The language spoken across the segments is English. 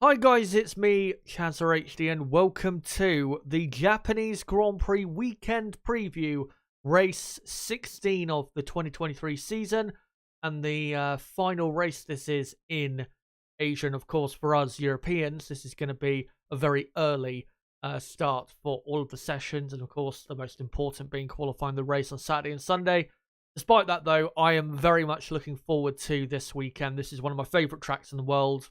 Hi guys, it's me, ChazzaHD, and welcome to the Japanese Grand Prix weekend preview, race 16 of the 2023 season, and the final race this is in Asia. And of course, for us Europeans, this is going to be a very early start for all of the sessions, and of course, the most important being qualifying the race on Saturday and Sunday. Despite that, though, I am very much looking forward to this weekend. This is one of my favourite tracks in the world.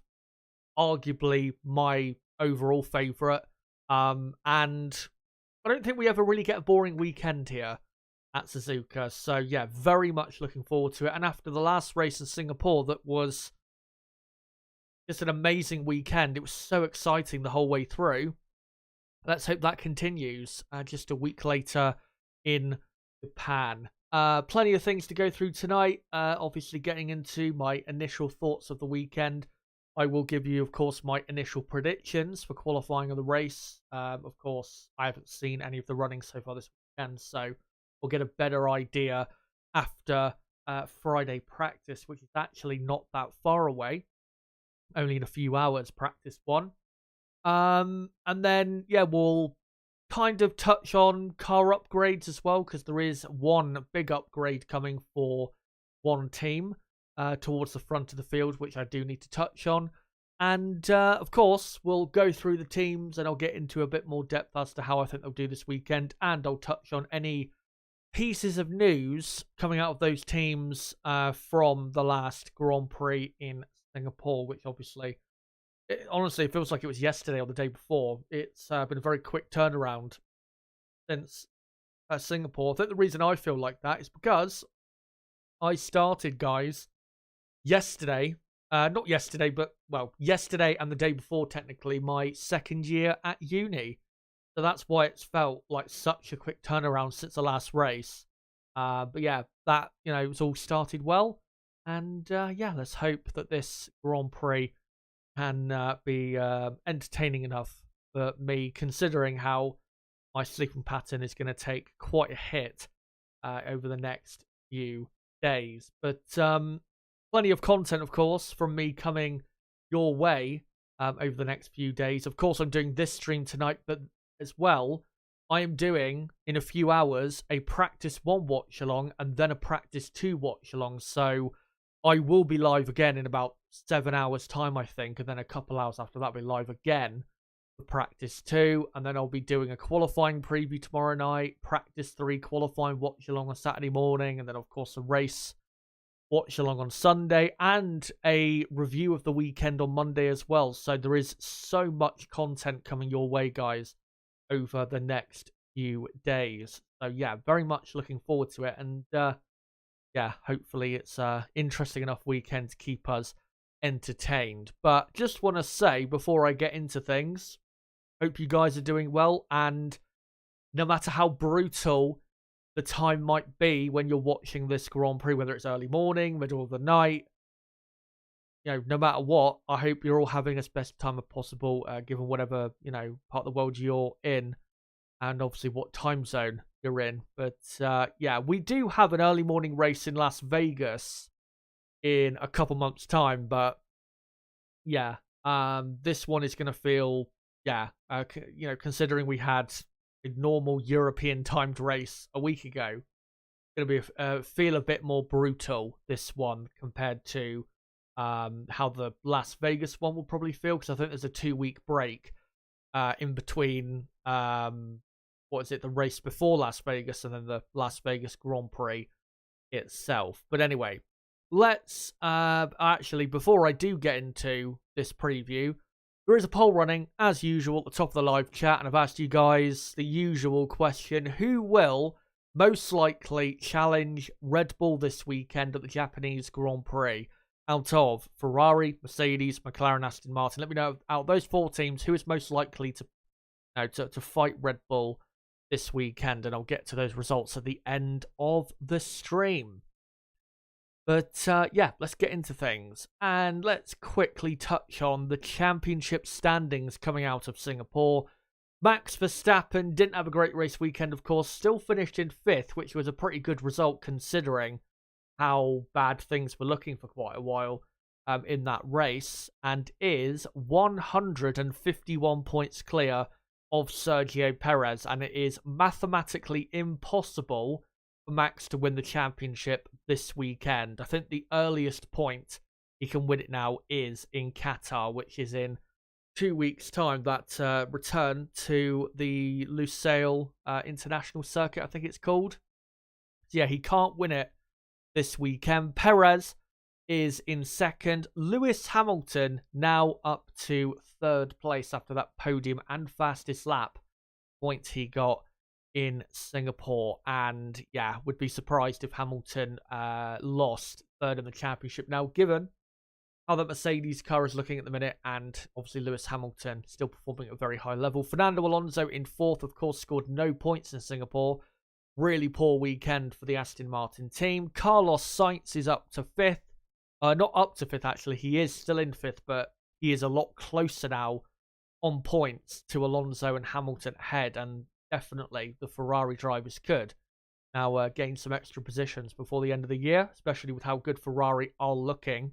Arguably my overall favourite. And I don't think we ever really get a boring weekend here at Suzuka. So, yeah, very much looking forward to it. And after the last race in Singapore, that was just an amazing weekend. It was so exciting the whole way through. Let's hope that continues just a week later in Japan. Plenty of things to go through tonight. Obviously, getting into my initial thoughts of the weekend. I will give you, of course, my initial predictions for qualifying of the race. Of course, I haven't seen any of the running so far this weekend, so we'll get a better idea after Friday practice, which is actually not that far away. Only in a few hours, practice one. And then, yeah, we'll kind of touch on car upgrades as well, because there is one big upgrade coming for one team. Towards the front of the field, which I do need to touch on. And, of course, we'll go through the teams and I'll get into a bit more depth as to how I think they'll do this weekend. And I'll touch on any pieces of news coming out of those teams from the last Grand Prix in Singapore, which obviously, honestly, it feels like it was yesterday or the day before. It's been a very quick turnaround since Singapore. I think the reason I feel like that is because I started, guys, yesterday, not yesterday, but, well, yesterday and the day before, technically, my second year at uni. So that's why it's felt like such a quick turnaround since the last race. But yeah, that, it's all started well. And yeah, let's hope that this Grand Prix can be entertaining enough for me, considering how my sleeping pattern is going to take quite a hit over the next few days. But plenty of content, of course, from me coming your way over the next few days. Of course, I'm doing this stream tonight, but as well, I am doing, in a few hours, a practice 1 watch along and then a practice 2 watch along. So I will be live again in about 7 hours time, I think, and then a couple hours after that I'll be live again for practice 2, and then I'll be doing a qualifying preview tomorrow night, practice 3 qualifying watch along on Saturday morning, and then of course a race watch along on Sunday, and a review of the weekend on Monday as well. So there is so much content coming your way, guys, over the next few days. So yeah, very much looking forward to it. And yeah, hopefully it's an interesting enough weekend to keep us entertained. But just want to say, before I get into things, hope you guys are doing well. And no matter how brutal the time might be when you're watching this Grand Prix, whether it's early morning, middle of the night, no matter what, I hope you're all having as best time as possible, given whatever, part of the world you're in, and obviously what time zone you're in. But yeah, we do have an early morning race in Las Vegas in a couple months' time, but yeah, this one is going to feel, considering we had a normal European timed race a week ago, going to be feel a bit more brutal, this one, compared to how the Las Vegas one will probably feel, because I think there's a 2-week break in between the race before Las Vegas and then the Las Vegas Grand Prix itself. But anyway, let's actually, before I do get into this preview, there is a poll running, as usual, at the top of the live chat, and I've asked you guys the usual question: who will most likely challenge Red Bull this weekend at the Japanese Grand Prix out of Ferrari, Mercedes, McLaren, Aston Martin? Let me know, out of those 4 teams, who is most likely to fight Red Bull this weekend, and I'll get to those results at the end of the stream. But yeah, let's get into things, and let's quickly touch on the championship standings coming out of Singapore. Max Verstappen didn't have a great race weekend, of course, still finished in 5th, which was a pretty good result considering how bad things were looking for quite a while. in that race and is 151 points clear of Sergio Perez, and it is mathematically impossible for Max to win the championship this weekend. I think the earliest point he can win it now is in Qatar, which is in 2 weeks' time. That return to the Lusail International Circuit, I think it's called. So yeah, he can't win it this weekend. Perez is in second. Lewis Hamilton now up to third place after that podium and fastest lap point he got in Singapore. And yeah, would be surprised if Hamilton lost third in the championship. Now, given how that Mercedes car is looking at the minute, and obviously Lewis Hamilton still performing at a very high level. Fernando Alonso in fourth, of course, scored no points in Singapore. Really poor weekend for the Aston Martin team. Carlos Sainz is up to fifth. Not up to fifth, actually. He is still in fifth, but he is a lot closer now on points to Alonso and Hamilton ahead, and definitely the Ferrari drivers could now gain some extra positions before the end of the year, especially with how good Ferrari are looking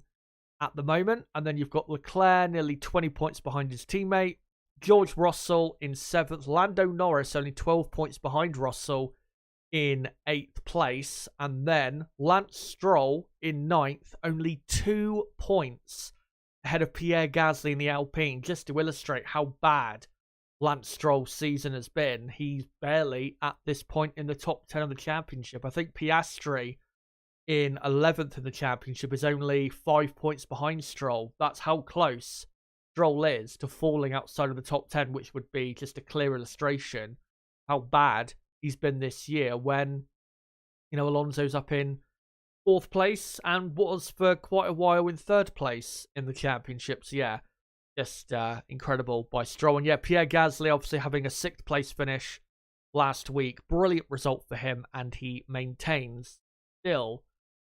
at the moment. And then you've got Leclerc nearly 20 points behind his teammate. George Russell in seventh. Lando Norris only 12 points behind Russell in 8th place, and then Lance Stroll in 9th, only 2 points ahead of Pierre Gasly in the Alpine. Just to illustrate how bad Lance Stroll's season has been, he's barely at this point in the top 10 of the championship. I think Piastri in 11th in the championship is only 5 points behind Stroll. That's how close Stroll is to falling outside of the top 10, which would be just a clear illustration how bad he's been this year, when, you know, Alonso's up in 4th place and was for quite a while in 3rd place in the championship. So yeah, just incredible by Stroll. And yeah, Pierre Gasly obviously having a 6th place finish last week. Brilliant result for him, and he maintains still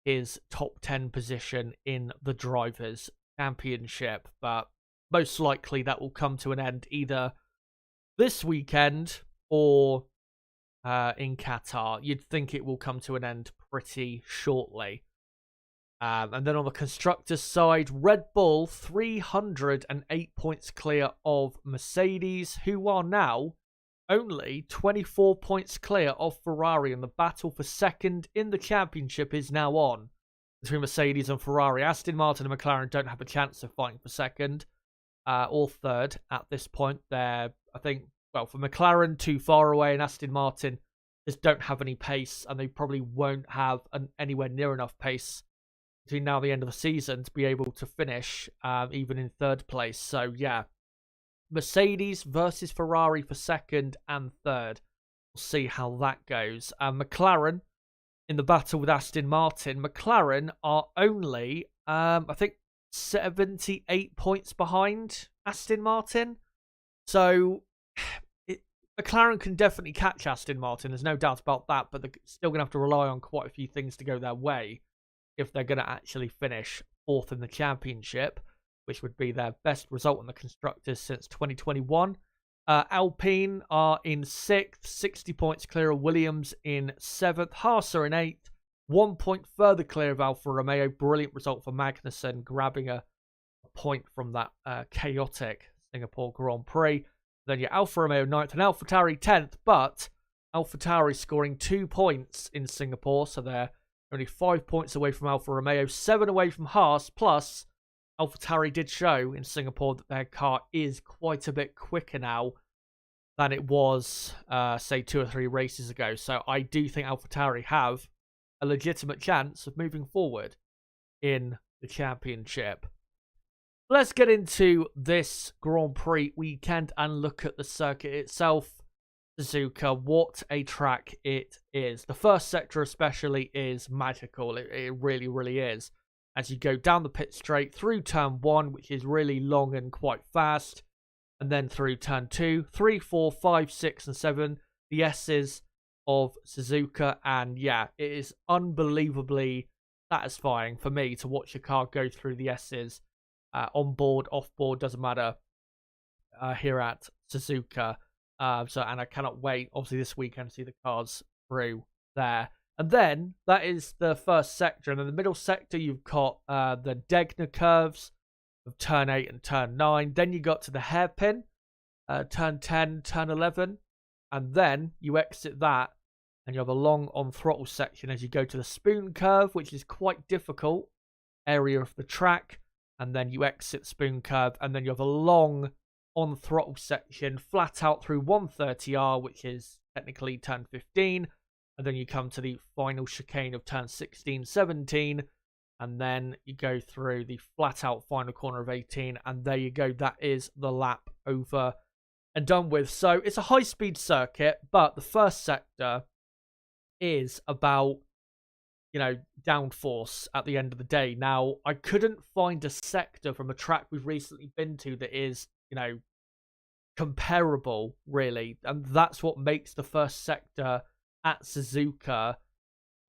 his top 10 position in the Drivers' Championship. But most likely that will come to an end either this weekend or in Qatar. You'd think it will come to an end pretty shortly. And then on the constructors' side, Red Bull 308 points clear of Mercedes, who are now only 24 points clear of Ferrari, and the battle for second in the championship is now on between Mercedes and Ferrari. Aston Martin and McLaren don't have a chance of fighting for second or third at this point. They're, I think, well, for McLaren, too far away, and Aston Martin just don't have any pace, and they probably won't have anywhere near enough pace between now and the end of the season to be able to finish even in 3rd place. So yeah, Mercedes versus Ferrari for 2nd and 3rd. We'll see how that goes. McLaren in the battle with Aston Martin. McLaren are only, I think, 78 points behind Aston Martin. So McLaren can definitely catch Aston Martin, there's no doubt about that, but they're still going to have to rely on quite a few things to go their way if they're going to actually finish 4th in the championship, which would be their best result in the constructors since 2021. Alpine are in 6th, 60 points clear of Williams in 7th. Haas are in 8th, 1 point further clear of Alfa Romeo. Brilliant result for Magnussen, grabbing a point from that chaotic Singapore Grand Prix. Then your Alfa Romeo 9th and AlphaTauri 10th, but AlphaTauri scoring 2 points in Singapore, so they're only 5 points away from Alfa Romeo, 7 away from Haas, plus AlphaTauri did show in Singapore that their car is quite a bit quicker now than it was, say, 2 or 3 races ago. So I do think AlphaTauri have a legitimate chance of moving forward in the championship. Let's get into this Grand Prix weekend and look at the circuit itself. Suzuka, what a track it is. The first sector especially is magical. It really, really is. As you go down the pit straight through turn 1, which is really long and quite fast, and then through turn 2, 3, 4, 5, 6, and 7, the S's of Suzuka. And yeah, it is unbelievably satisfying for me to watch a car go through the S's. On board, off board, doesn't matter, here at Suzuka. And I cannot wait, obviously, this weekend to see the cars through there. And then that is the first sector. And in the middle sector, you've got the Degner curves of turn 8 and turn 9. Then you got to the hairpin, turn 10, turn 11. And then you exit that and you have a long on throttle section as you go to the spoon curve, which is quite difficult area of the track. And then you exit spoon curve, and then you have a long on throttle section flat out through 130R, which is technically turn 15. And then you come to the final chicane of turn 16, 17. And then you go through the flat out final corner of 18. And there you go. That is the lap over and done with. So it's a high speed circuit, but the first sector is about, downforce at the end of the day. Now, I couldn't find a sector from a track we've recently been to that is, comparable, really. And that's what makes the first sector at Suzuka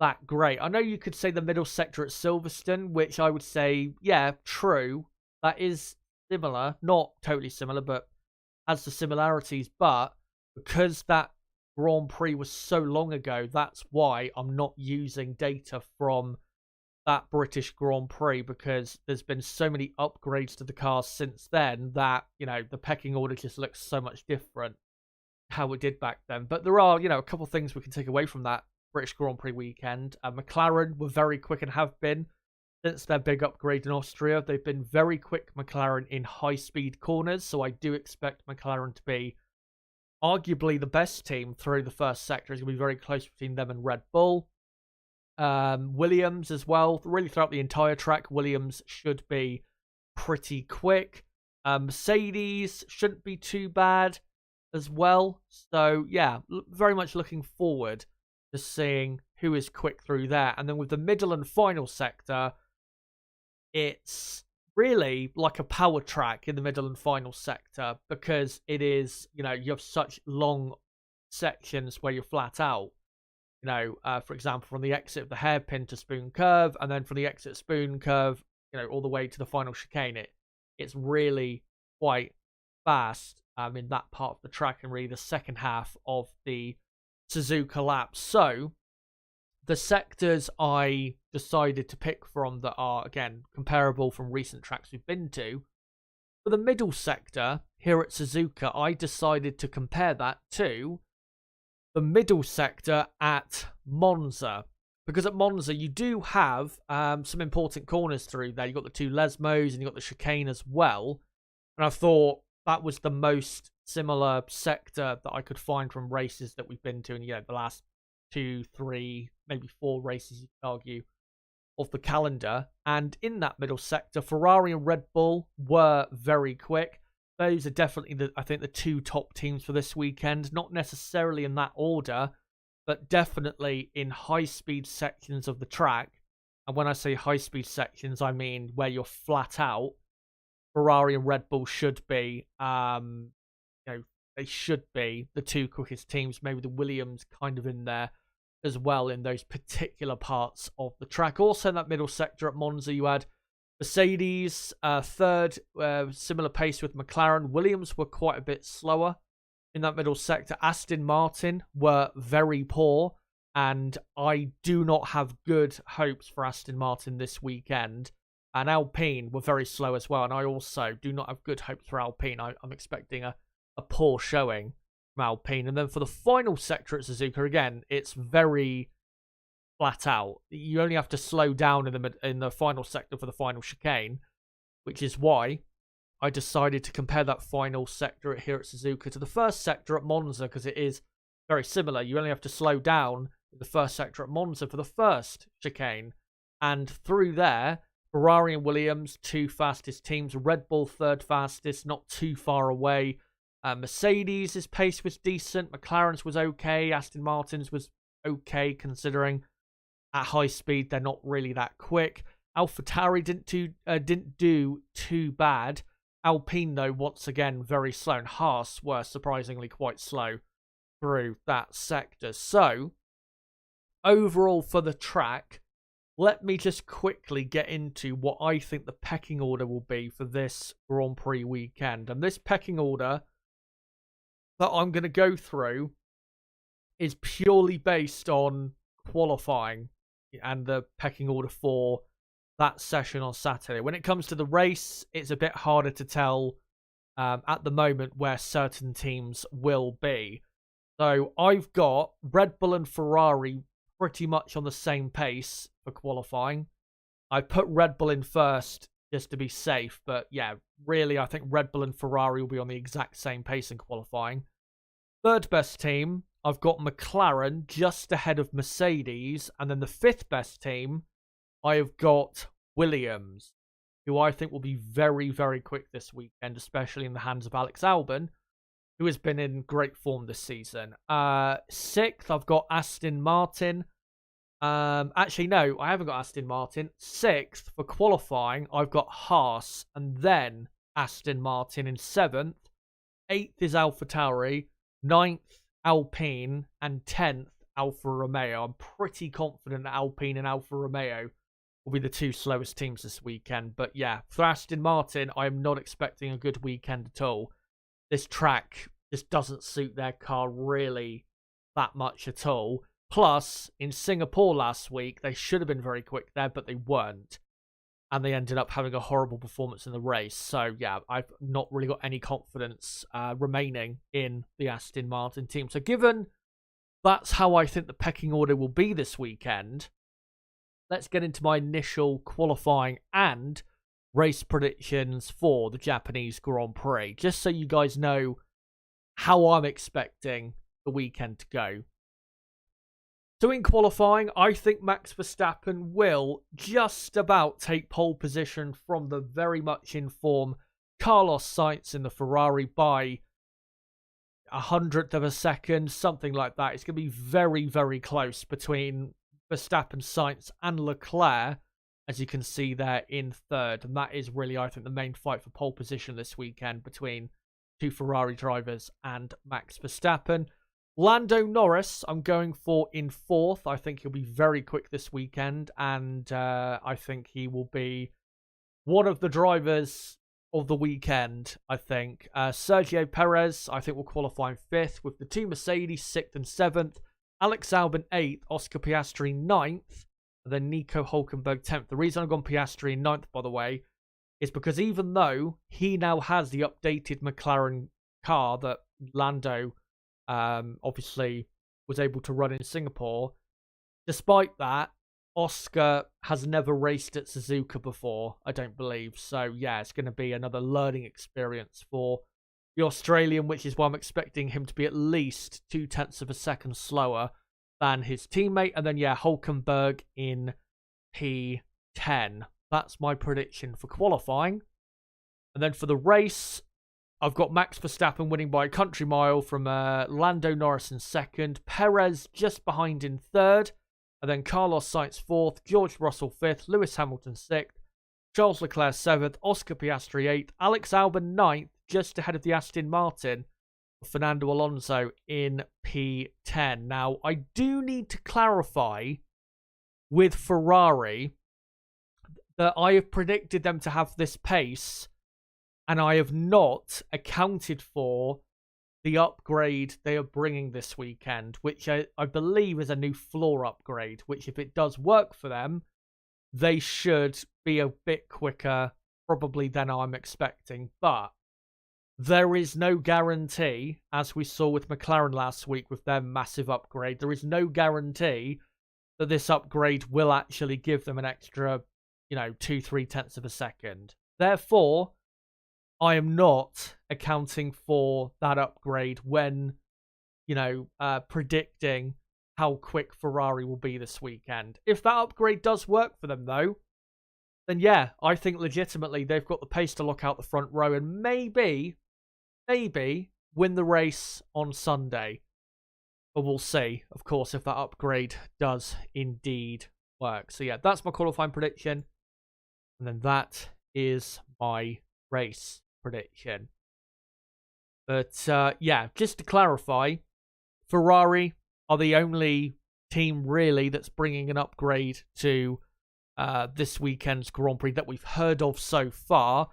that great. I know you could say the middle sector at Silverstone, which I would say, yeah, true. That is similar. Not totally similar, but has the similarities. But because that Grand Prix was so long ago, that's why I'm not using data from that British Grand Prix, because there's been so many upgrades to the cars since then that, the pecking order just looks so much different how it did back then. But there are, a couple of things we can take away from that British Grand Prix weekend. McLaren were very quick and have been since their big upgrade in Austria. They've been very quick, McLaren, in high-speed corners, so I do expect McLaren to be arguably the best team through the first sector. It's going to be very close between them and Red Bull. Williams as well. Really throughout the entire track, Williams should be pretty quick. Mercedes shouldn't be too bad as well. So, yeah, very much looking forward to seeing who is quick through there. And then with the middle and final sector, it's really like a power track in the middle and final sector, because it is, you have such long sections where you're flat out. For example, from the exit of the hairpin to spoon curve, and then from the exit spoon curve, all the way to the final chicane. It's really quite fast in that part of the track, and really the second half of the Suzuka lap. So the sectors I decided to pick from that are, again, comparable from recent tracks we've been to. For the middle sector here at Suzuka, I decided to compare that to the middle sector at Monza. Because at Monza, you do have some important corners through there. You've got the two Lesmos and you've got the chicane as well. And I thought that was the most similar sector that I could find from races that we've been to in, the last 2, 3, maybe 4 races, you could argue, of the calendar. And in that middle sector, Ferrari and Red Bull were very quick. Those are definitely, I think, the two top teams for this weekend. Not necessarily in that order, but definitely in high-speed sections of the track. And when I say high-speed sections, I mean where you're flat out. Ferrari and Red Bull should be, they should be the two quickest teams. Maybe the Williams kind of in there as well in those particular parts of the track. Also in that middle sector at Monza, you had Mercedes third, similar pace with McLaren. Williams were quite a bit slower in that middle sector. Aston Martin were very poor, and I do not have good hopes for Aston Martin this weekend. And Alpine were very slow as well, and I also do not have good hopes for Alpine. I'm expecting a poor showing from Alpine. And then for the final sector at Suzuka, again, it's very flat out. You only have to slow down in the final sector for the final chicane, which is why I decided to compare that final sector here at Suzuka to the first sector at Monza, because it is very similar. You only have to slow down in the first sector at Monza for the first chicane, and through there, Ferrari and Williams, two fastest teams. Red Bull third fastest, not too far away. Mercedes' pace was decent. McLaren's was okay. Aston Martin's was okay, considering at high speed they're not really that quick. AlphaTauri didn't do too bad. Alpine, though, once again very slow, and Haas were surprisingly quite slow through that sector. So overall for the track, let me just quickly get into what I think the pecking order will be for this Grand Prix weekend. And this pecking order that I'm going to go through is purely based on qualifying and the pecking order for that session on Saturday. When it comes to the race, it's a bit harder to tell at the moment where certain teams will be. So I've got Red Bull and Ferrari pretty much on the same pace for qualifying. I put Red Bull in first just to be safe, but yeah, really I think Red Bull and Ferrari will be on the exact same pace in qualifying. Third best team, I've got McLaren just ahead of Mercedes, and then the fifth best team, I have got Williams, who I think will be very, very quick this weekend, especially in the hands of Alex Albon, who has been in great form this season. Sixth, I've got Aston Martin. Actually, no, I haven't got Aston Martin. Sixth, for qualifying, I've got Haas, and then Aston Martin in seventh. Eighth is AlphaTauri. Ninth, Alpine. And 10th, Alfa Romeo. I'm pretty confident that Alpine and Alfa Romeo will be the two slowest teams this weekend. But yeah, for Aston Martin, I am not expecting a good weekend at all. This track just doesn't suit their car really that much at all. Plus, in Singapore last week, they should have been very quick there, but they weren't. And they ended up having a horrible performance in the race. So yeah, I've not really got any confidence remaining in the Aston Martin team. So given that's how I think the pecking order will be this weekend, let's get into my initial qualifying and race predictions for the Japanese Grand Prix, just so you guys know how I'm expecting the weekend to go. So in qualifying, I think Max Verstappen will just about take pole position from the very much in form Carlos Sainz in the Ferrari by 100th of a second, something like that. It's going to be very, very close between Verstappen, Sainz and Leclerc, as you can see there in third. And that is really, I think, the main fight for pole position this weekend between two Ferrari drivers and Max Verstappen. Lando Norris, I'm going for in fourth. I think he'll be very quick this weekend, and I think he will be one of the drivers of the weekend, I think. Sergio Perez, I think, will qualify in fifth, with the two Mercedes, sixth and seventh. Alex Albon, eighth. Oscar Piastri, ninth. And then Nico Hülkenberg, 10th. The reason I've gone Piastri in ninth, by the way, is because even though he now has the updated McLaren car that Lando obviously was able to run in Singapore, despite that, Oscar has never raced at Suzuka before, I don't believe. So yeah, it's going to be another learning experience for the Australian, which is why I'm expecting him to be at least 0.2 of a second slower than his teammate. And then yeah, Hülkenberg in P10. That's my prediction for qualifying. And then for the race, I've got Max Verstappen winning by a country mile from Lando Norris in second, Perez just behind in third, and then Carlos Sainz fourth, George Russell fifth, Lewis Hamilton sixth, Charles Leclerc seventh, Oscar Piastri eighth, Alex Albon ninth, just ahead of the Aston Martin, Fernando Alonso in P10. Now, I do need to clarify with Ferrari that I have predicted them to have this pace, and I have not accounted for the upgrade they are bringing this weekend, which I believe is a new floor upgrade, which if it does work for them, they should be a bit quicker probably than I'm expecting. But there is no guarantee, as we saw with McLaren last week with their massive upgrade, there is no guarantee that this upgrade will actually give them an extra, 2-3 tenths of a second. Therefore, I am not accounting for that upgrade when, predicting how quick Ferrari will be this weekend. If that upgrade does work for them, though, then yeah, I think legitimately they've got the pace to lock out the front row and maybe win the race on Sunday. But we'll see, of course, if that upgrade does indeed work. So yeah, that's my qualifying prediction. And then that is my race prediction. But yeah, just to clarify, Ferrari are the only team really that's bringing an upgrade to this weekend's Grand Prix that we've heard of so far.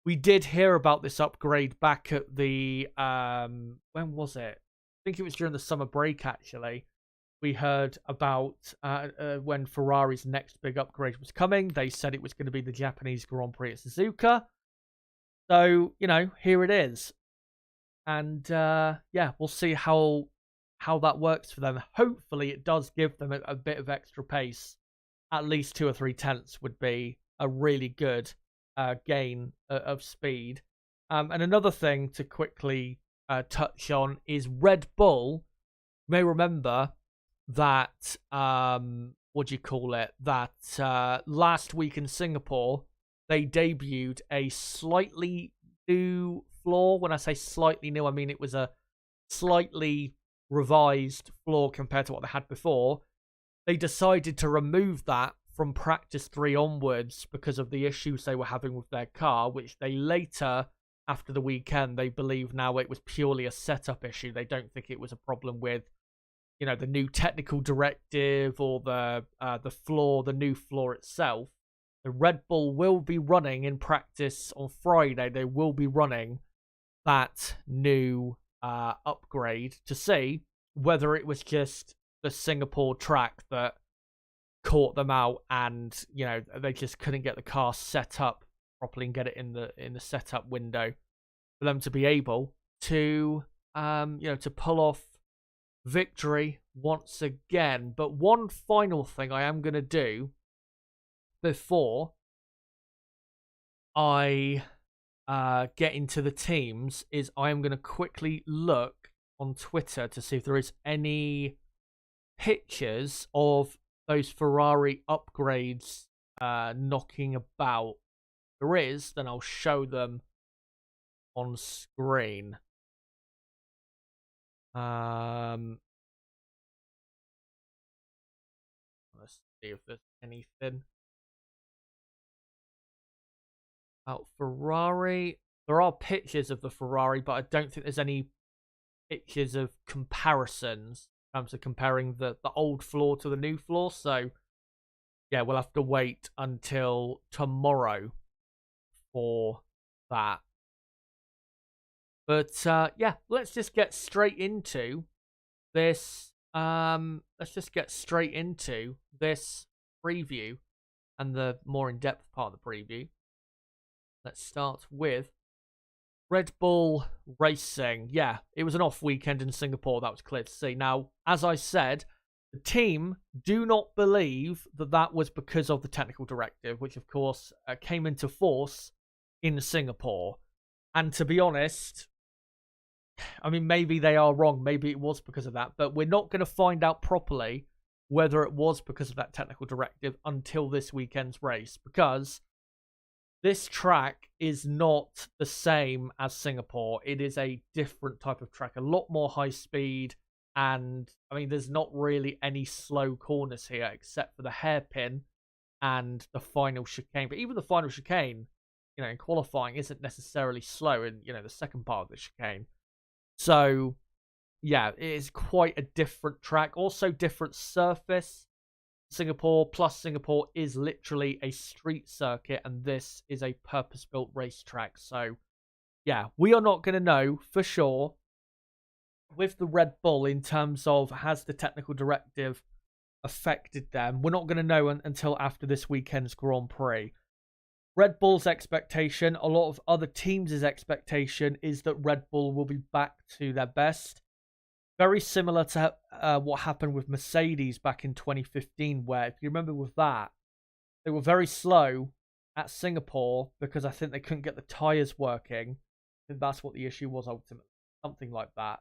We did hear about this upgrade back at the when was it? I think it was during the summer break actually. we heard about when Ferrari's next big upgrade was coming. They said it was going to be the Japanese Grand Prix at Suzuka. So, here it is. And yeah, we'll see how that works for them. Hopefully it does give them a bit of extra pace. At least 2 or 3 tenths would be a really good gain of speed. And another thing to quickly touch on is Red Bull. You may remember that that last week in Singapore they debuted a slightly new floor. When I say slightly new, I mean it was a slightly revised floor compared to what they had before. They decided to remove that from practice 3 onwards because of the issues they were having with their car, which they later, after the weekend, they believe now it was purely a setup issue. They don't think it was a problem with, the new technical directive or the floor, the new floor itself. The Red Bull will be running in practice on Friday. They will be running that new upgrade to see whether it was just the Singapore track that caught them out and they just couldn't get the car set up properly and get it in the setup window for them to be able to to pull off victory once again. But one final thing I am going to do before I get into the teams is I am going to quickly look on Twitter to see if there is any pictures of those Ferrari upgrades knocking about. If there is, then I'll show them on screen. Let's see if there's anything about Ferrari. There are pictures of the Ferrari, but I don't think there's any pictures of comparisons in terms of comparing the old floor to the new floor. So, yeah, we'll have to wait until tomorrow for that. But, yeah, let's just get straight into this. Preview and the more in-depth part of the preview. Let's start with Red Bull Racing. Yeah, it was an off weekend in Singapore. That was clear to see. Now, as I said, the team do not believe that was because of the technical directive, which, of course, came into force in Singapore. And to be honest, I mean, maybe they are wrong. Maybe it was because of that. But we're not going to find out properly whether it was because of that technical directive until this weekend's race, because this track is not the same as Singapore. It is a different type of track, a lot more high speed, and I mean, there's not really any slow corners here except for the hairpin and the final chicane. But even the final chicane, in qualifying isn't necessarily slow in, the second part of the chicane. So, yeah, it is quite a different track. Also, different surface. Singapore is literally a street circuit, and this is a purpose-built racetrack. So, yeah, we are not going to know for sure with the Red Bull in terms of has the technical directive affected them. We're not going to know until after this weekend's Grand Prix. Red Bull's expectation, a lot of other teams' expectation, is that Red Bull will be back to their best. Very similar to what happened with Mercedes back in 2015, where, if you remember with that, they were very slow at Singapore because I think they couldn't get the tyres working. I think that's what the issue was ultimately. Something like that.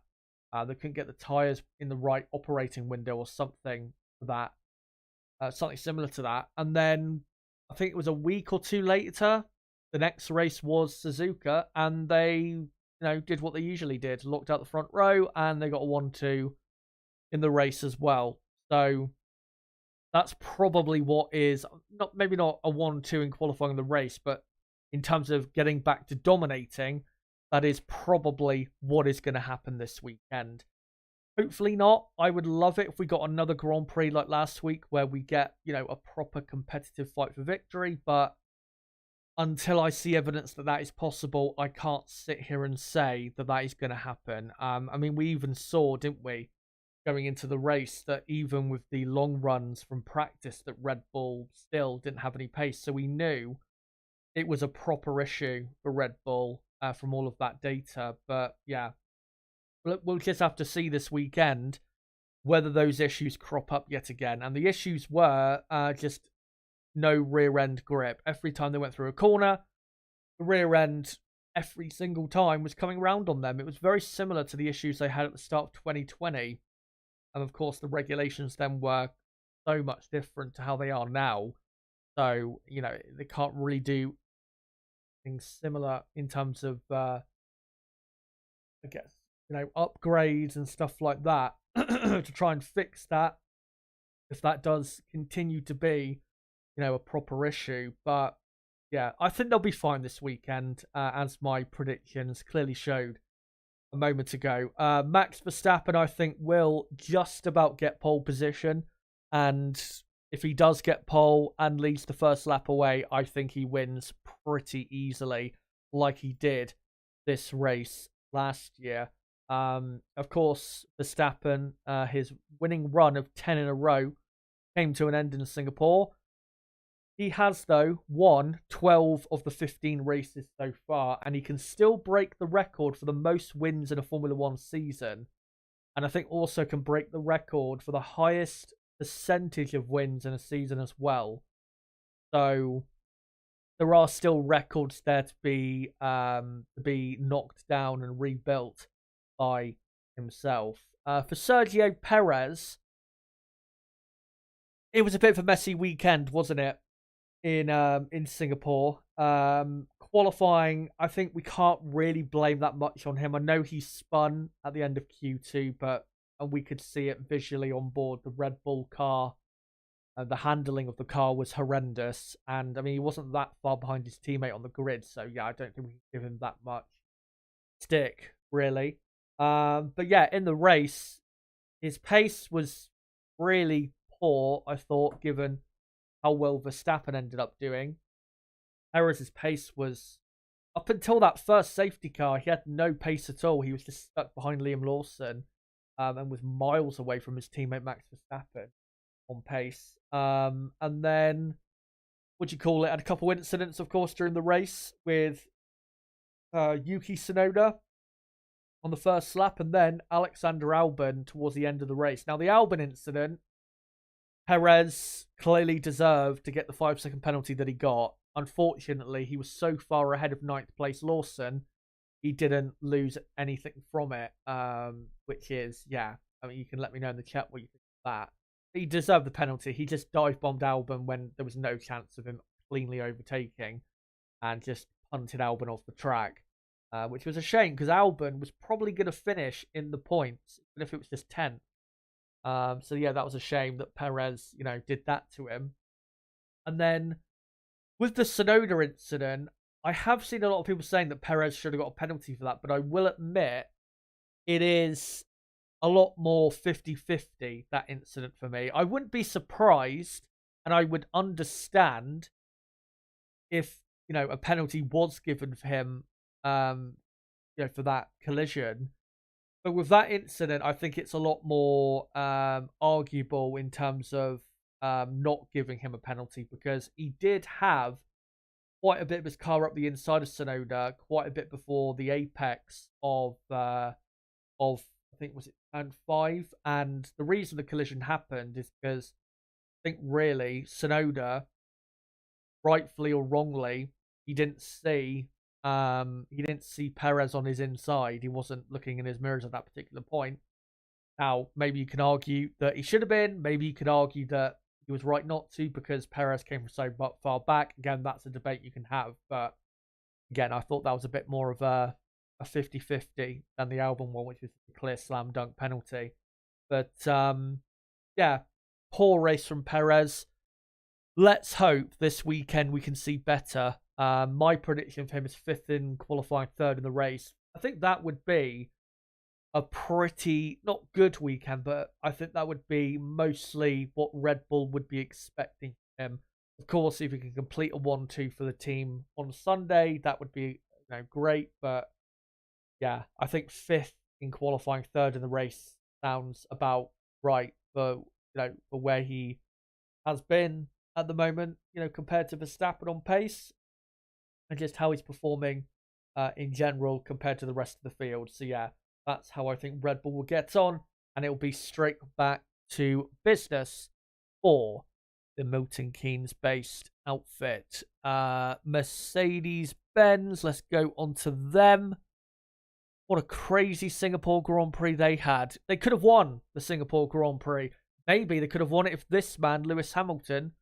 They couldn't get the tyres in the right operating window or something for that. Something similar to that. And then I think it was a week or two later, the next race was Suzuka, and they did what they usually did, locked out the front row, and they got a 1-2 in the race as well. So that's probably what is, maybe not a 1-2 in qualifying the race, but in terms of getting back to dominating, that is probably what is going to happen this weekend. Hopefully not. I would love it if we got another Grand Prix like last week where we get, a proper competitive fight for victory, but until I see evidence that is possible, I can't sit here and say that is going to happen. I mean, we even saw, didn't we, going into the race that even with the long runs from practice that Red Bull still didn't have any pace. So we knew it was a proper issue for Red Bull from all of that data. But yeah, we'll just have to see this weekend whether those issues crop up yet again. And the issues were just no rear end grip. Every time they went through a corner, the rear end every single time was coming round on them. It was very similar to the issues they had at the start of 2020. And of course, the regulations then were so much different to how they are now. So, you know, they can't really do things similar in terms of, I guess, you know, upgrades and stuff like that to try and fix that if that does continue to be, you know, a proper issue. But yeah, I think they'll be fine this weekend, as my predictions clearly showed a moment ago. Max Verstappen, I think, will just about get pole position. And if he does get pole and leads the first lap away, I think he wins pretty easily, like he did this race last year. Of course, Verstappen, his winning run of 10 in a row came to an end in Singapore. He has, though, won 12 of the 15 races so far, and he can still break the record for the most wins in a Formula One season. And I think also can break the record for the highest percentage of wins in a season as well. So there are still records there to be knocked down and rebuilt by himself. For Sergio Perez, it was a bit of a messy weekend, wasn't it? In Singapore. Qualifying, I think we can't really blame that much on him. I know he spun at the end of Q2, but we could see it visually on board the Red Bull car. The handling of the car was horrendous, and I mean, he wasn't that far behind his teammate on the grid, so yeah, I don't think we can give him that much stick, really. But yeah, in the race, his pace was really poor, I thought, given how well Verstappen ended up doing. Perez's pace was, up until that first safety car, he had no pace at all. He was just stuck behind Liam Lawson and was miles away from his teammate Max Verstappen on pace. And then, what do you call it? Had a couple incidents, of course, during the race with Yuki Tsunoda on the first lap, and then Alexander Albon towards the end of the race. Now, the Albon incident, Perez clearly deserved to get the 5-second penalty that he got. Unfortunately, he was so far ahead of 9th place Lawson, he didn't lose anything from it, which is, yeah, I mean, you can let me know in the chat what you think of that. He deserved the penalty. He just dive-bombed Albon when there was no chance of him cleanly overtaking and just punted Albon off the track, which was a shame because Albon was probably going to finish in the points, even if it was just 10th. So yeah, that was a shame that Perez, you know, did that to him. And then with the Tsunoda incident, I have seen a lot of people saying that Perez should have got a penalty for that, but I will admit it is a lot more 50-50, that incident for me. I wouldn't be surprised, and I would understand if, you know, a penalty was given for him, you know, for that collision. But with that incident, I think it's a lot more arguable in terms of not giving him a penalty, because he did have quite a bit of his car up the inside of Tsunoda quite a bit before the apex of I think, was it turn 5? And the reason the collision happened is because I think really Tsunoda, rightfully or wrongly, he didn't see Perez on his inside. He wasn't looking in his mirrors at that particular point. Now, maybe you can argue that he should have been. Maybe you could argue that he was right not to because Perez came from so far back. Again, that's a debate you can have. But again, I thought that was a bit more of a 50-50 than the Albon one, which was a clear slam dunk penalty. But yeah, poor race from Perez. Let's hope this weekend we can see better. My prediction for him is 5th in qualifying, 3rd in the race. I think that would be a pretty, not good weekend, but I think that would be mostly what Red Bull would be expecting from him. Of course, if he can complete a 1-2 for the team on Sunday, that would be, you know, great. But yeah, I think 5th in qualifying, 3rd in the race sounds about right for where he has been at the moment, compared to Verstappen on pace and just how he's performing in general compared to the rest of the field. So yeah, that's how I think Red Bull will get on, and it will be straight back to business for the Milton Keynes based outfit. Mercedes Benz, let's go on to them. What a crazy Singapore Grand Prix they had. They could have won the Singapore Grand Prix. Maybe they could have won it if this man, Lewis Hamilton,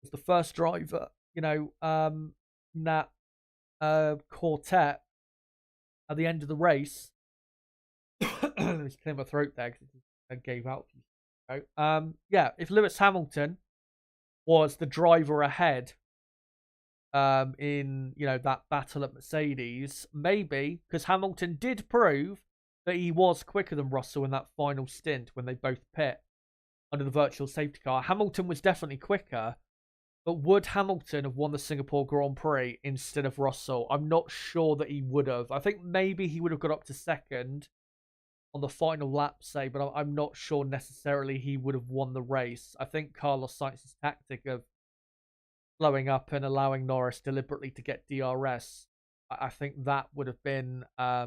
was the first driver, in that quartet at the end of the race. Let me clear my throat there because I gave out. Yeah, if Lewis Hamilton was the driver ahead in that battle at Mercedes, maybe, because Hamilton did prove that he was quicker than Russell in that final stint when they both pit under the virtual safety car. Hamilton was definitely quicker, but would Hamilton have won the Singapore Grand Prix instead of Russell? I'm not sure that he would have. I think maybe he would have got up to second on the final lap, say, but I'm not sure necessarily he would have won the race. I think Carlos Sainz's tactic of slowing up and allowing Norris deliberately to get DRS, I think that would have been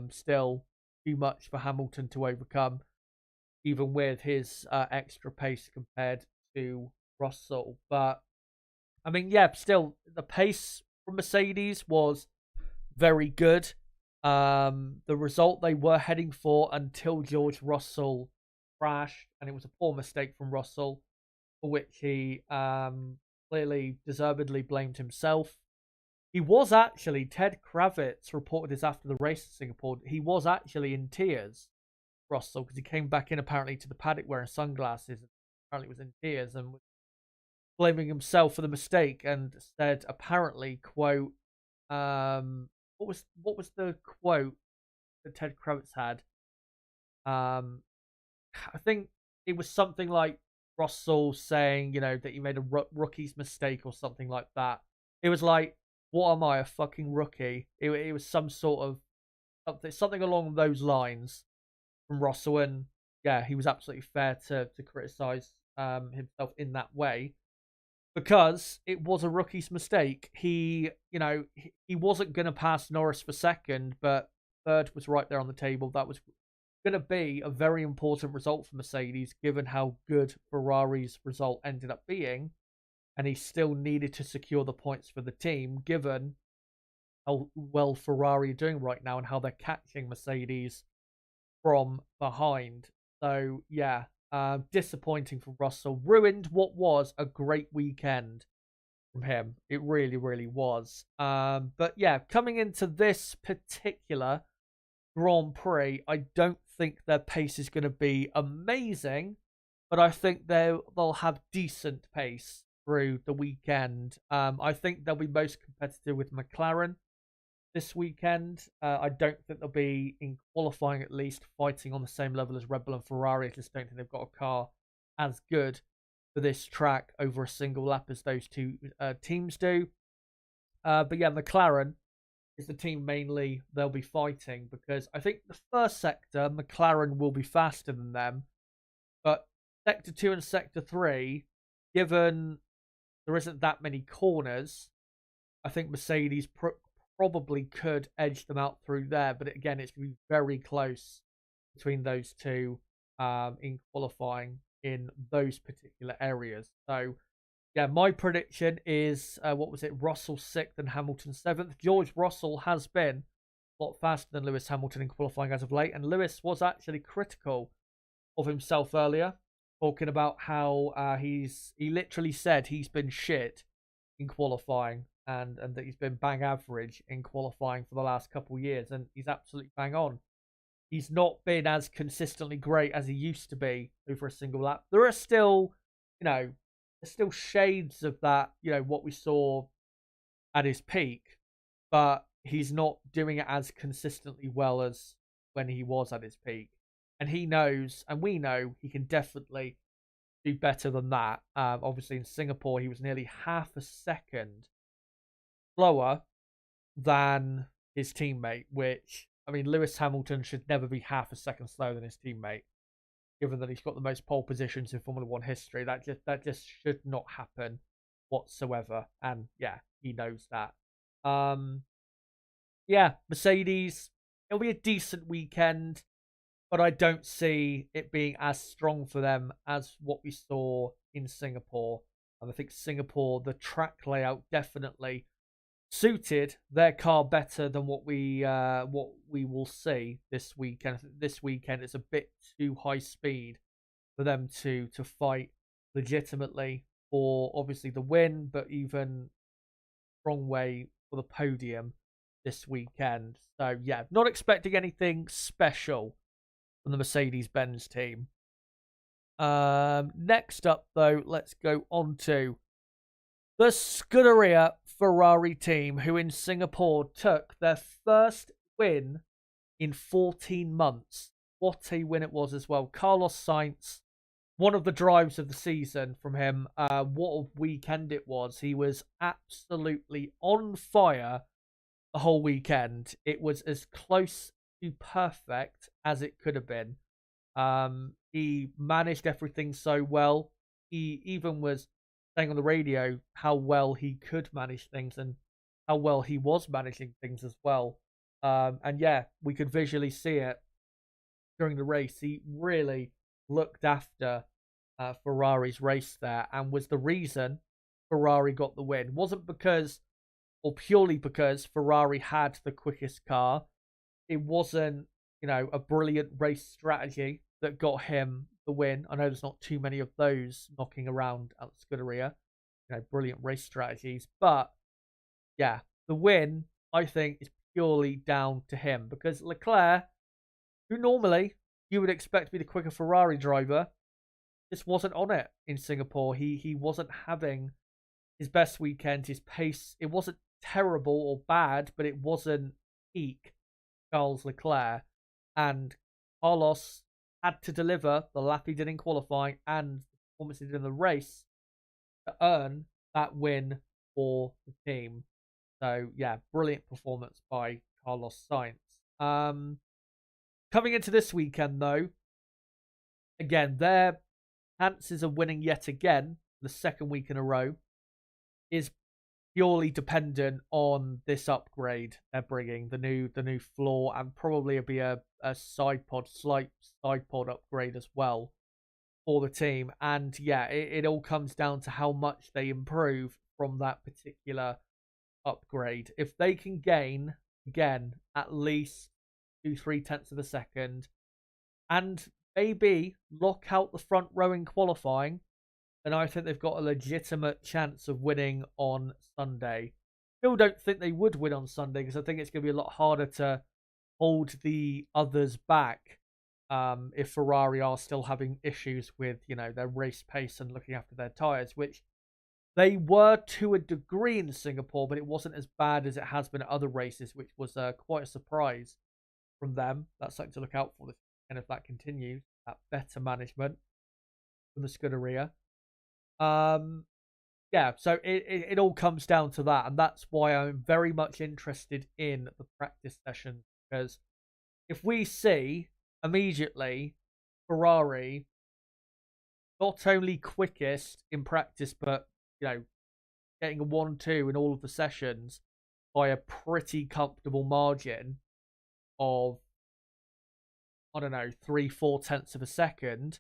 still too much for Hamilton to overcome, even with his extra pace compared to Russell. But I mean, yeah, still the pace from Mercedes was very good. The result they were heading for until George Russell crashed, and it was a poor mistake from Russell, for which he clearly deservedly blamed himself. He was actually, Ted Kravitz reported this after the race in Singapore, he was actually in tears, Russell, because he came back in apparently to the paddock wearing sunglasses, and apparently was in tears and was blaming himself for the mistake, and said apparently, quote, what was the quote that Ted Kravitz had? I think it was something like Russell saying, that he made a rookie's mistake or something like that. It was like, what am I, a fucking rookie? It was some sort of something along those lines from Russell, and yeah, he was absolutely fair to criticize himself in that way, because it was a rookie's mistake. He wasn't going to pass Norris for second, but third was right there on the table. That was going to be a very important result for Mercedes, given how good Ferrari's result ended up being, and he still needed to secure the points for the team, given how well Ferrari are doing right now and how they're catching Mercedes from behind. So yeah, disappointing for Russell. Ruined what was a great weekend from him. It really, really was. But yeah, coming into this particular Grand Prix, I don't think their pace is going to be amazing, but I think they'll have decent pace through the weekend. I think they'll be most competitive with McLaren this weekend. I don't think they'll be, in qualifying at least, fighting on the same level as Red Bull and Ferrari. I just don't think they've got a car as good for this track over a single lap as those two teams do. But yeah, McLaren is the team mainly they'll be fighting, because I think the first sector, McLaren will be faster than them. But Sector 2 and Sector 3, given there isn't that many corners, I think Mercedes probably could edge them out through there. But again, it's going to be very close between those two in qualifying in those particular areas. So yeah, my prediction is, Russell 6th and Hamilton 7th. George Russell has been a lot faster than Lewis Hamilton in qualifying as of late, and Lewis was actually critical of himself earlier, talking about how he literally said he's been shit in qualifying, and that he's been bang average in qualifying for the last couple of years, and he's absolutely bang on. He's not been as consistently great as he used to be over a single lap. There are still, there's still shades of that, what we saw at his peak, but he's not doing it as consistently well as when he was at his peak. And he knows, and we know, he can definitely do better than that. Obviously, in Singapore, he was nearly half a second slower than his teammate, which, I mean, Lewis Hamilton should never be half a second slower than his teammate. given that he's got the most pole positions in Formula One history. That just should not happen whatsoever. And yeah, he knows that. Yeah, Mercedes, it'll be a decent weekend, but I don't see it being as strong for them as what we saw in Singapore. And I think Singapore, the track layout definitely suited their car better than what we will see this weekend. This weekend it's a bit too high speed for them to fight legitimately for obviously the win, but even strong way for the podium this weekend. So yeah, not expecting anything special from the Mercedes-Benz team. Next up though, let's go on to the Scuderia Ferrari team, who in Singapore took their first win in 14 months. What a win it was as well. Carlos Sainz, one of the drives of the season from him. What a weekend it was. He was absolutely on fire the whole weekend. It was as close to perfect as it could have been. He managed everything so well. He even was saying on the radio how well he could manage things and how well he was managing things as well. And yeah, we could visually see it during the race. He really looked after Ferrari's race there and was the reason Ferrari got the win. It wasn't because, or purely because, Ferrari had the quickest car. It wasn't, a brilliant race strategy that got him the win. I know there's not too many of those knocking around at Scuderia, brilliant race strategies. But yeah, the win, I think, is purely down to him because Leclerc, who normally you would expect to be the quicker Ferrari driver, just wasn't on it in Singapore. He wasn't having his best weekend. His pace, it wasn't terrible or bad, but it wasn't peak Charles Leclerc. And Carlos had to deliver the lap he did in qualifying and the performance he did in the race to earn that win for the team. So yeah, brilliant performance by Carlos Sainz. Coming into this weekend though, again, their chances of winning yet again, the second week in a row, is purely dependent on this upgrade they're bringing, the new floor, and probably it'll be a slight side pod upgrade as well for the team. And yeah, it all comes down to how much they improve from that particular upgrade. If they can gain again at least 2-3 tenths of a second and maybe lock out the front row in qualifying, and I think they've got a legitimate chance of winning on Sunday. Still don't think they would win on Sunday because I think it's going to be a lot harder to hold the others back if Ferrari are still having issues with, their race pace and looking after their tyres, which they were to a degree in Singapore, but it wasn't as bad as it has been at other races, which was quite a surprise from them. That's something to look out for, and if that continues, that better management from the Scuderia. Yeah, so it all comes down to that, and that's why I'm very much interested in the practice sessions, because if we see immediately Ferrari not only quickest in practice, but getting a 1-2 in all of the sessions by a pretty comfortable margin of, I don't know, 3-4 tenths of a second,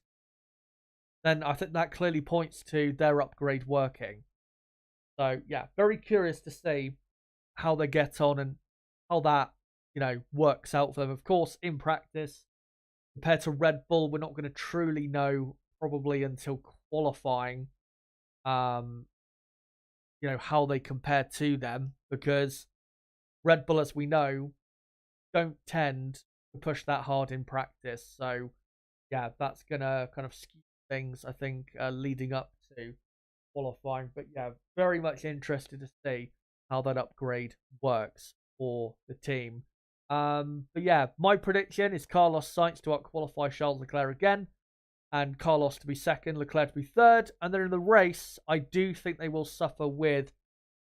then I think that clearly points to their upgrade working. So yeah, very curious to see how they get on and how that, works out for them. Of course, in practice, compared to Red Bull, we're not going to truly know probably until qualifying, how they compare to them, because Red Bull, as we know, don't tend to push that hard in practice. So yeah, that's going to kind of skew things, I think, leading up to qualifying. But yeah, very much interested to see how that upgrade works for the team. But yeah, my prediction is Carlos Sainz to out-qualify Charles Leclerc again, and Carlos to be second, Leclerc to be third. And then in the race, I do think they will suffer with,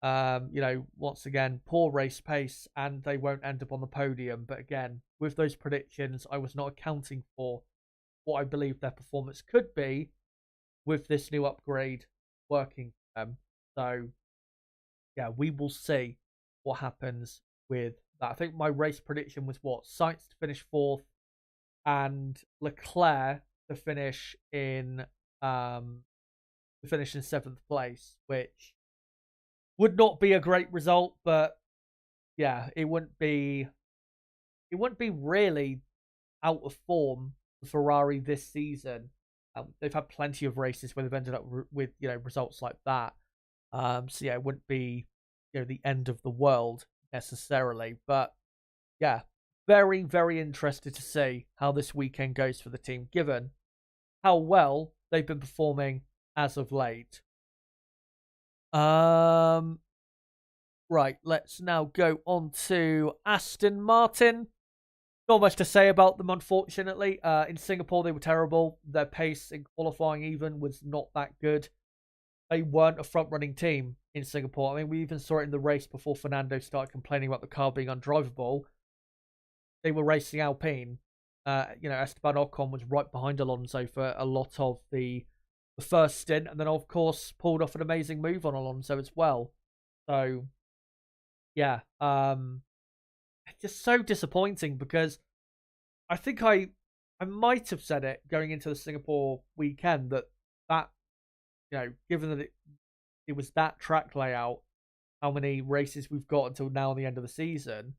once again, poor race pace, and they won't end up on the podium. But again, with those predictions, I was not accounting for what I believe their performance could be with this new upgrade working for them. So, yeah, we will see what happens with that. I think my race prediction was what? Sainz to finish 4th and Leclerc to finish in 7th place, which would not be a great result, but yeah, it wouldn't be really out of form for Ferrari this season. They've had plenty of races where they've ended up with results like that. So yeah, it wouldn't be the end of the world necessarily, but yeah, very, very interested to see how this weekend goes for the team, given how well they've been performing as of late. Right, let's now go on to Aston Martin. Not much to say about them, unfortunately. In Singapore, they were terrible. Their pace in qualifying even was not that good. They weren't a front-running team in Singapore. I mean, we even saw it in the race before Fernando started complaining about the car being undrivable. They were racing Alpine. Esteban Ocon was right behind Alonso for a lot of the first stint, and then, of course, pulled off an amazing move on Alonso as well. So, yeah, just so disappointing because I think I might have said it going into the Singapore weekend that given that it was that track layout, how many races we've got until now on the end of the season,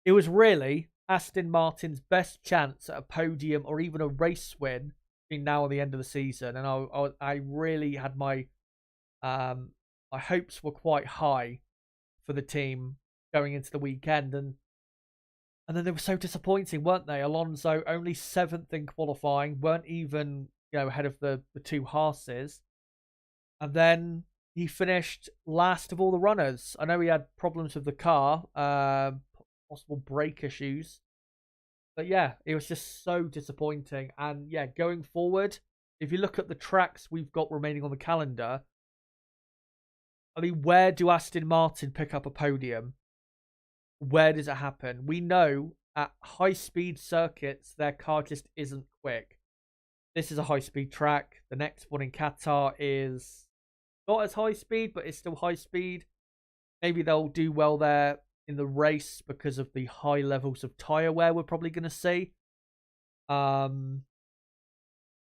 it was really Aston Martin's best chance at a podium or even a race win between now and the end of the season. And I really had my hopes were quite high for the team going into the weekend, and then they were so disappointing, weren't they? Alonso only 7th in qualifying, weren't even ahead of the 2 Haases, and then he finished last of all the runners. I know he had problems with the car, possible brake issues, but yeah, it was just so disappointing. And yeah, going forward, if you look at the tracks we've got remaining on the calendar, I mean, where do Aston Martin pick up a podium? Where does it happen? We know at high-speed circuits, their car just isn't quick. This is a high-speed track. The next one in Qatar is not as high-speed, but it's still high-speed. Maybe they'll do well there in the race because of the high levels of tyre wear we're probably going to see. And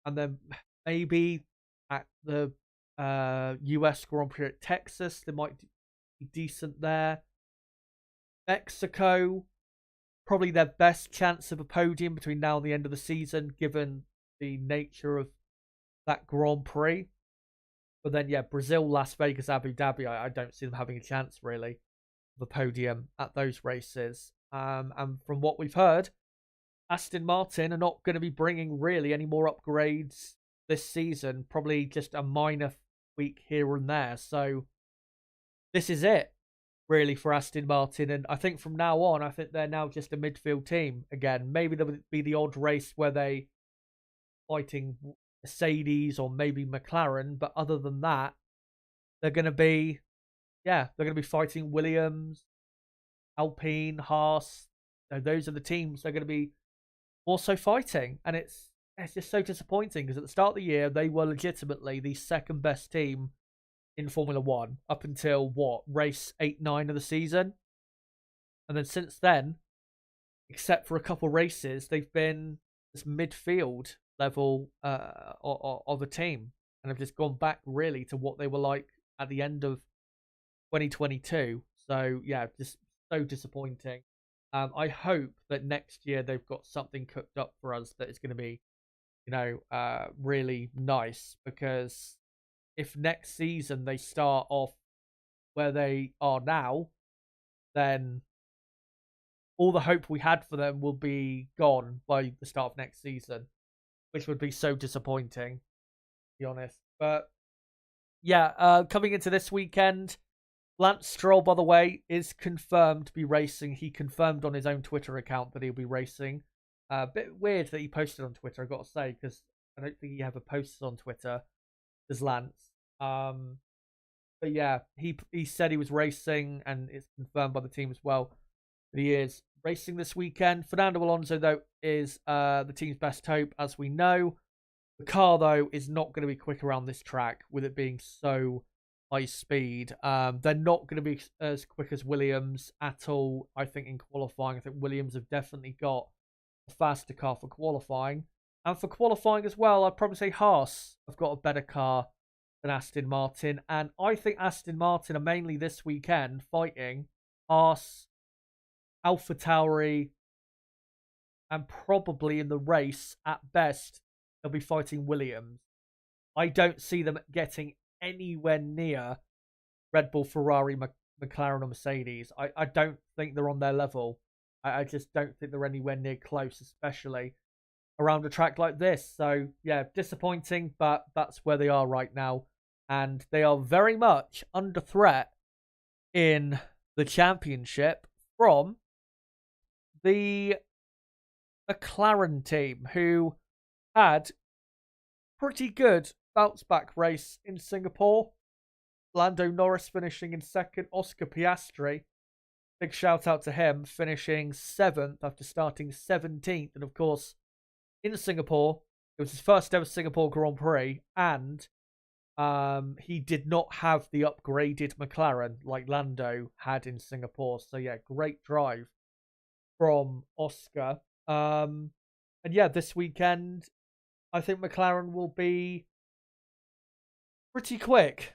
then maybe at the US Grand Prix at Texas, they might be decent there. Mexico, probably their best chance of a podium between now and the end of the season, given the nature of that Grand Prix. But then, yeah, Brazil, Las Vegas, Abu Dhabi, I don't see them having a chance, really, of a podium at those races. And from what we've heard, Aston Martin are not going to be bringing really any more upgrades this season, probably just a minor tweak here and there. So this is it, really, for Aston Martin. And I think from now on, I think they're now just a midfield team again. Maybe there would be the odd race where they fighting Mercedes or maybe McLaren, but other than that, they're going to be fighting Williams, Alpine, Haas. Those are the teams they're going to be also fighting, and it's just so disappointing because at the start of the year they were legitimately the second best team in Formula One up until race 8-9 of the season, and then since then, except for a couple races, they've been this midfield level of a team, and have just gone back really to what they were like at the end of 2022. So yeah, just so disappointing. I hope that next year they've got something cooked up for us that is going to be, really nice. Because if next season they start off where they are now, then all the hope we had for them will be gone by the start of next season, which would be so disappointing, to be honest. But yeah, coming into this weekend, Lance Stroll, by the way, is confirmed to be racing. He confirmed on his own Twitter account that he'll be racing. A bit weird that he posted on Twitter, I've got to say, because I don't think he ever posts on Twitter as Lance. But yeah, he said he was racing, and it's confirmed by the team as well that he is. racing this weekend. Fernando Alonso, though, is the team's best hope, as we know. The car, though, is not going to be quick around this track with it being so high speed. They're not going to be as quick as Williams at all, I think, in qualifying. I think Williams have definitely got a faster car for qualifying. And for qualifying as well, I'd probably say Haas have got a better car than Aston Martin. And I think Aston Martin are mainly this weekend fighting Haas, AlphaTauri, and probably in the race, at best, they'll be fighting Williams. I don't see them getting anywhere near Red Bull, Ferrari, McLaren, or Mercedes. I don't think they're on their level. I just don't think they're anywhere near close, especially around a track like this. So, yeah, disappointing, but that's where they are right now. And they are very much under threat in the championship from the McLaren team, who had pretty good bounce back race in Singapore. Lando Norris finishing in second, Oscar Piastri, big shout out to him, finishing 7th after starting 17th. And of course, in Singapore, it was his first ever Singapore Grand Prix, and he did not have the upgraded McLaren like Lando had in Singapore. So yeah, great drive from Oscar. And yeah, this weekend, I think McLaren will be pretty quick.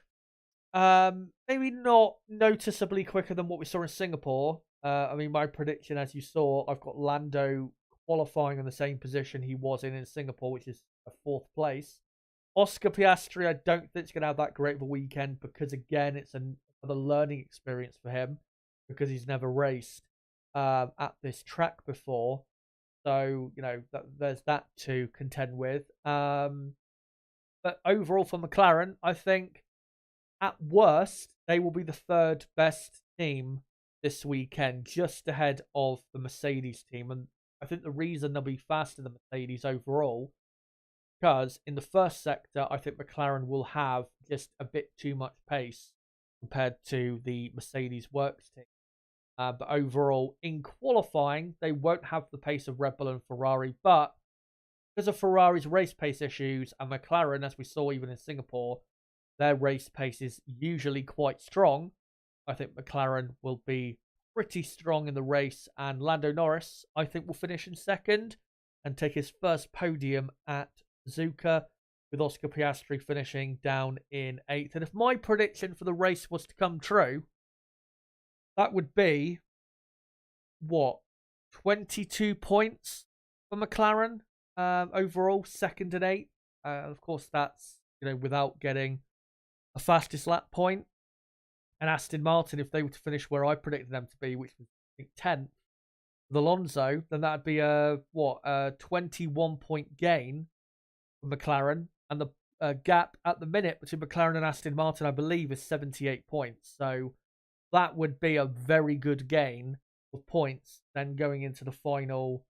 Maybe not noticeably quicker than what we saw in Singapore. I mean, my prediction, as you saw, I've got Lando qualifying in the same position he was in Singapore, which is a 4th place. Oscar Piastri, I don't think it's going to have that great of a weekend because, again, it's another learning experience for him because he's never raced at this track before. So, you know, there's that to contend with. But overall for McLaren, I think at worst, they will be the 3rd best team this weekend, just ahead of the Mercedes team. And I think the reason they'll be faster than Mercedes overall, because in the first sector, I think McLaren will have just a bit too much pace compared to the Mercedes Works team. But overall, in qualifying, they won't have the pace of Red Bull and Ferrari. But because of Ferrari's race pace issues and McLaren, as we saw even in Singapore, their race pace is usually quite strong. I think McLaren will be pretty strong in the race. And Lando Norris, I think, will finish in 2nd and take his first podium at Suzuka, with Oscar Piastri finishing down in 8th. And if my prediction for the race was to come true, that would be, 22 points for McLaren overall, 2nd and 8th. Of course, that's, without getting a fastest lap point. And Aston Martin, if they were to finish where I predicted them to be, which was, I think, 10th, with Alonso, then that'd be a 21-point gain for McLaren. And the gap at the minute between McLaren and Aston Martin, I believe, is 78 points. So that would be a very good gain of points. Then going into the final,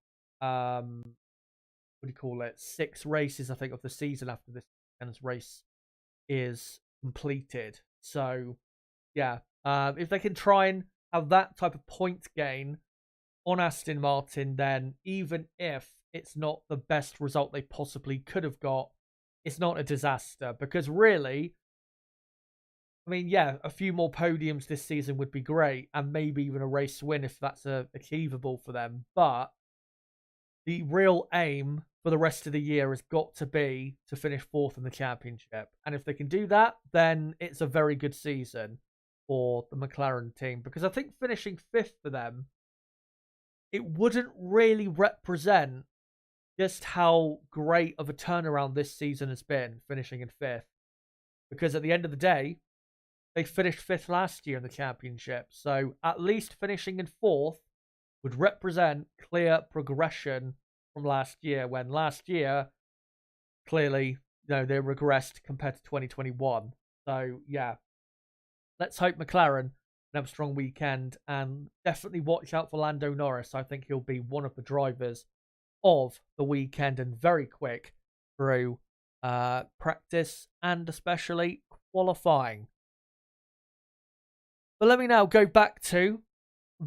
6 races, I think, of the season after this weekend's race is completed. So, yeah, if they can try and have that type of point gain on Aston Martin, then even if it's not the best result they possibly could have got, it's not a disaster. Because really, I mean, yeah, a few more podiums this season would be great, and maybe even a race win if that's achievable for them. But the real aim for the rest of the year has got to be to finish 4th in the championship. And if they can do that, then it's a very good season for the McLaren team. Because I think finishing 5th for them, it wouldn't really represent just how great of a turnaround this season has been, finishing in 5th. Because at the end of the day, they finished 5th last year in the championship. So at least finishing in 4th would represent clear progression from last year, when last year, clearly, they regressed compared to 2021. So, yeah, let's hope McLaren have a strong weekend, and definitely watch out for Lando Norris. I think he'll be one of the drivers of the weekend, and very quick through practice and especially qualifying. But let me now go back to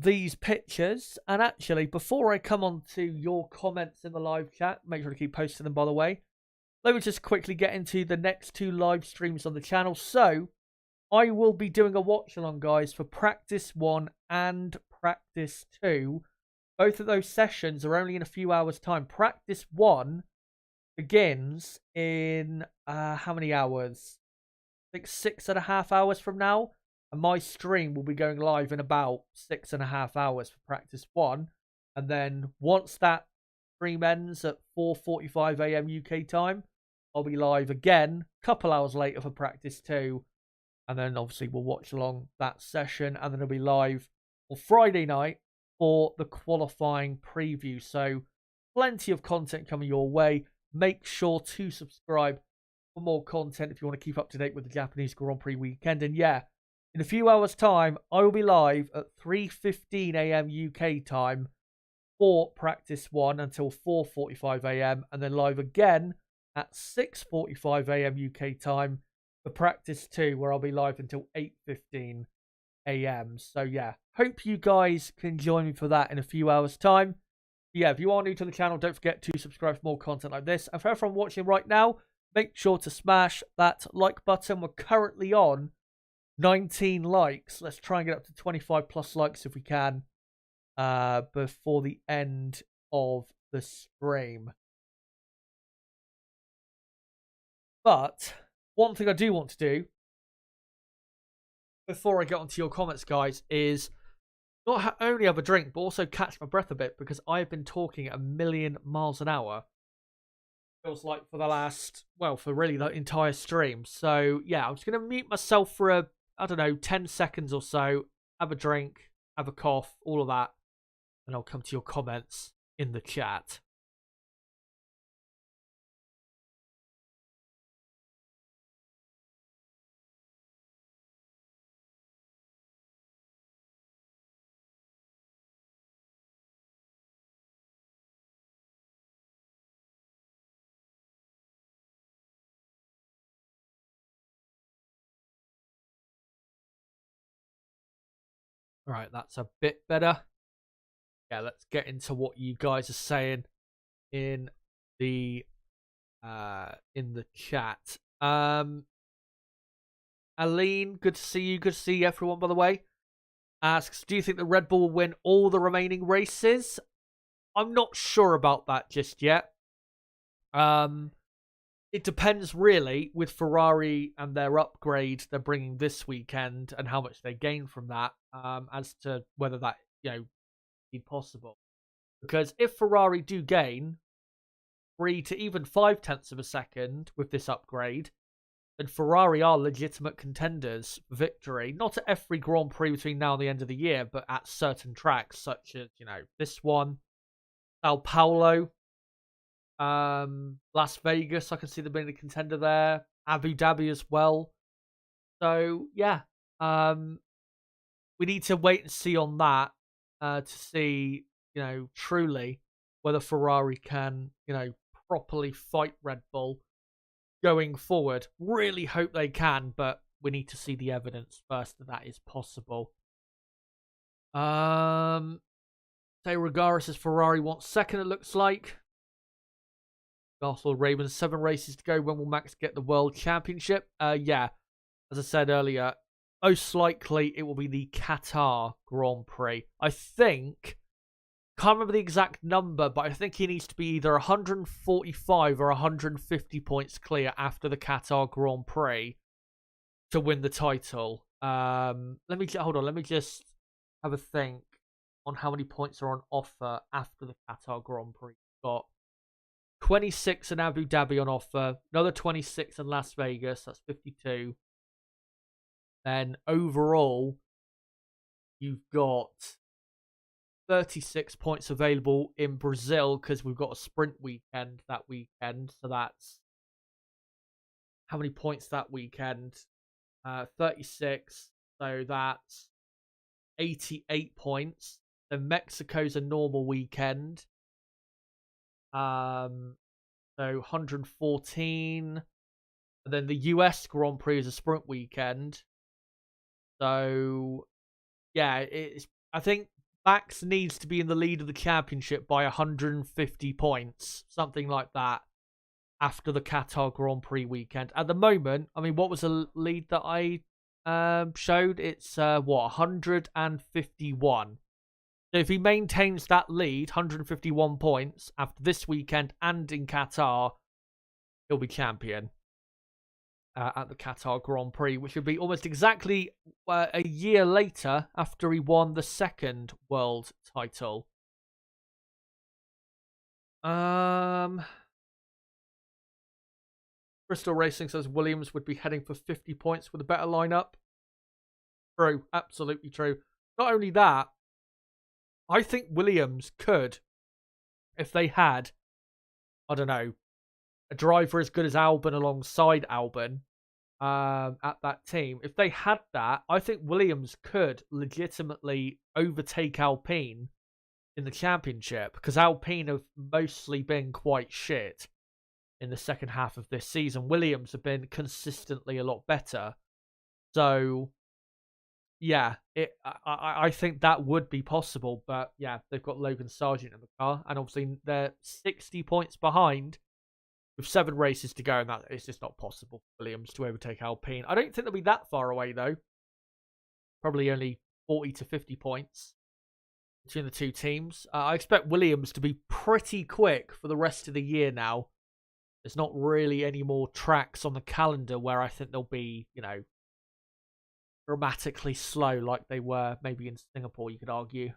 these pictures. And actually, before I come on to your comments in the live chat, make sure to keep posting them, by the way. Let me just quickly get into the next 2 live streams on the channel. So, I will be doing a watch along, guys, for practice 1 and practice 2. Both of those sessions are only in a few hours' time. Practice 1 begins in how many hours? I think 6.5 hours from now. And my stream will be going live in about 6.5 hours for practice 1. And then once that stream ends at 4:45 a.m. UK time, I'll be live again a couple hours later for practice 2. And then obviously we'll watch along that session. And then it'll be live on Friday night for the qualifying preview. So plenty of content coming your way. Make sure to subscribe for more content if you want to keep up to date with the Japanese Grand Prix weekend. And yeah, in a few hours' time, I will be live at 3:15 a.m. UK time for practice 1 until 4:45 a.m. and then live again at 6:45 a.m. UK time for practice 2, where I'll be live until 8:15 a.m. So yeah, hope you guys can join me for that in a few hours' time. Yeah, if you are new to the channel, don't forget to subscribe for more content like this. And for everyone watching right now, make sure to smash that like button. We're currently on 19 likes. Let's try and get up to 25 plus likes if we can before the end of the stream. But one thing I do want to do before I get onto your comments, guys, is not only have a drink, but also catch my breath a bit, because I've been talking at 1,000,000 miles an hour. Feels like for the last, well, for really the entire stream. So yeah, I'm just going to mute myself for I don't know, 10 seconds or so, have a drink, have a cough, all of that, and I'll come to your comments in the chat. All right, that's a bit better. Yeah, let's get into what you guys are saying in the chat. Aline, good to see you. Good to see everyone, by the way. Asks, do you think the Red Bull will win all the remaining races? I'm not sure about that just yet. It depends really with Ferrari and their upgrade they're bringing this weekend and how much they gain from that, as to whether that, be possible. Because if Ferrari do gain 3 to even 5/10 of a second with this upgrade, then Ferrari are legitimate contenders for victory. Not at every Grand Prix between now and the end of the year, but at certain tracks such as, this one, Sao Paulo, Las Vegas. I can see them being a contender there. Abu Dhabi as well. So yeah, we need to wait and see on that to see, truly whether Ferrari can, properly fight Red Bull going forward. Really hope they can, but we need to see the evidence first that is possible. Say regardless, as Ferrari wants second, it looks like. Garfield Ravens, 7 races to go. When will Max get the World Championship? Yeah, as I said earlier, most likely it will be the Qatar Grand Prix. I think, can't remember the exact number, but I think he needs to be either 145 or 150 points clear after the Qatar Grand Prix to win the title. Let me hold on. Let me just have a think on how many points are on offer after the Qatar Grand Prix. We've got 26 in Abu Dhabi on offer, another 26 in Las Vegas, that's 52. Then overall, you've got 36 points available in Brazil because we've got a sprint weekend that weekend. So that's how many points that weekend? 36. So that's 88 points. Then Mexico's a normal weekend. So 114. And then the US Grand Prix is a sprint weekend. So yeah, I think Max needs to be in the lead of the championship by 150 points, something like that, after the Qatar Grand Prix weekend. At the moment, I mean, what was the lead that I showed? It's, 151. So if he maintains that lead, 151 points, after this weekend and in Qatar, he'll be champion at the Qatar Grand Prix, which would be almost exactly a year later after he won the second world title. Bristol Racing says Williams would be heading for 50 points with a better lineup. True, absolutely true. Not only that, I think Williams could, if they had, I don't know, a driver as good as Albon alongside Albon at that team. If they had that, I think Williams could legitimately overtake Alpine in the championship, because Alpine have mostly been quite shit in the second half of this season. Williams have been consistently a lot better. So, yeah, I think that would be possible. But, yeah, they've got Logan Sargent in the car, and obviously they're 60 points behind with 7 races to go, and that it's just not possible for Williams to overtake Alpine. I don't think they'll be that far away, though. Probably only 40 to 50 points between the two teams. I expect Williams to be pretty quick for the rest of the year now. There's not really any more tracks on the calendar where I think they'll be, dramatically slow like they were maybe in Singapore, you could argue.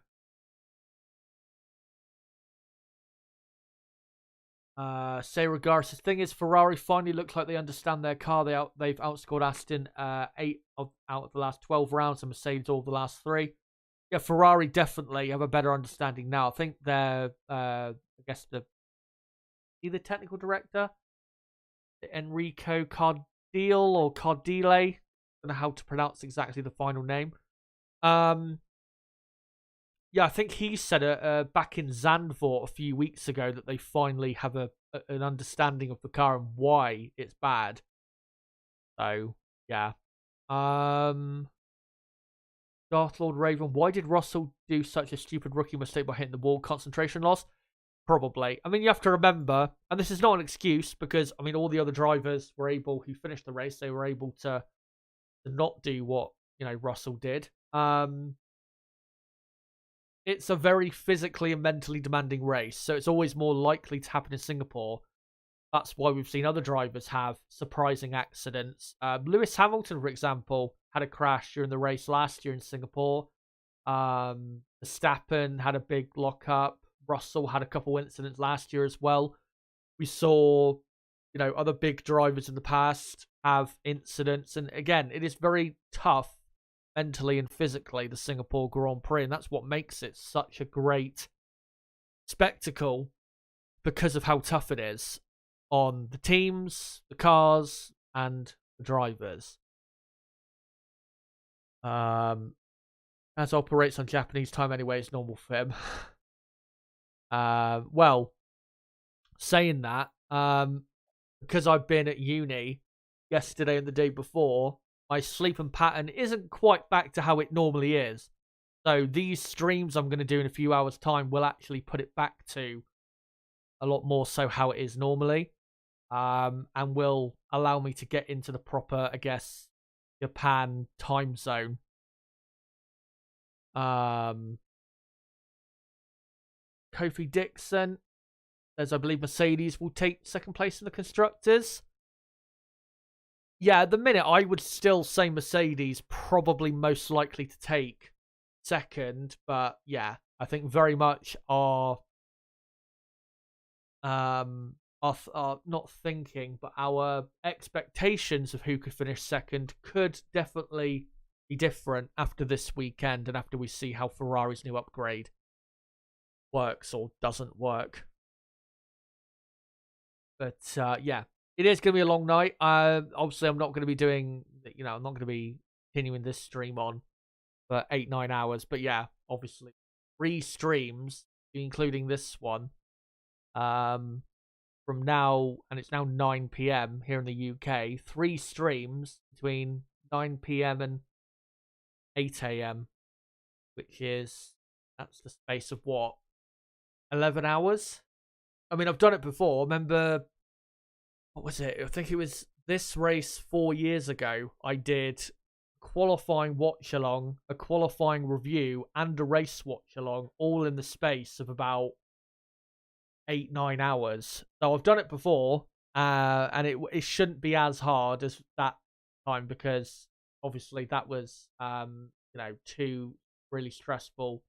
Regardless, the thing is, Ferrari finally look like they understand their car. They've outscored Aston 8 out of the last 12 rounds, and Mercedes all of the last 3. Yeah, Ferrari definitely have a better understanding now. I think they're, I guess either technical director, Enrico Cardile or Cardile. I don't know how to pronounce exactly the final name. Yeah, I think he said back in Zandvoort a few weeks ago that they finally have an understanding of the car and why it's bad. So, yeah. Darth Lord Raven, why did Russell do such a stupid rookie mistake by hitting the wall? Concentration loss? Probably. I mean, you have to remember, and this is not an excuse, because, I mean, all the other drivers were able, who finished the race, they were able to not do what, Russell did. It's a very physically and mentally demanding race, so it's always more likely to happen in Singapore. That's why we've seen other drivers have surprising accidents. Lewis Hamilton, for example, had a crash during the race last year in Singapore. Verstappen had a big lockup. Russell had a couple incidents last year as well. We saw, other big drivers in the past have incidents. And again, it is very tough mentally and physically, the Singapore Grand Prix. And that's what makes it such a great spectacle, because of how tough it is on the teams, the cars, and the drivers. As operates on Japanese time anyway, it's normal for him. Well, saying that, because I've been at uni yesterday and the day before, my sleeping pattern isn't quite back to how it normally is. So these streams I'm going to do in a few hours' time will actually put it back to a lot more so how it is normally. And will allow me to get into the proper, I guess, Japan time zone. Kofi Dixon says, I believe Mercedes will take second place in the Constructors. Yeah, at the minute, I would still say Mercedes probably most likely to take second. But yeah, I think very much are not thinking, but our expectations of who could finish second could definitely be different after this weekend and after we see how Ferrari's new upgrade works or doesn't work. But yeah, it is going to be a long night. Obviously, I'm not going to be doing, I'm not going to be continuing this stream on for 8-9 hours. But yeah, obviously, 3 streams, including this one, from now, and it's now 9 p.m. here in the UK. 3 streams between 9 p.m. and 8 a.m., which is That's the space of what, 11 hours? I mean, I've done it before. Remember, what was it? I think it was this race 4 years ago. I did qualifying watch along, a qualifying review, and a race watch along, all in the space of about 8-9 hours. So I've done it before, and it shouldn't be as hard as that time, because obviously that was two really stressful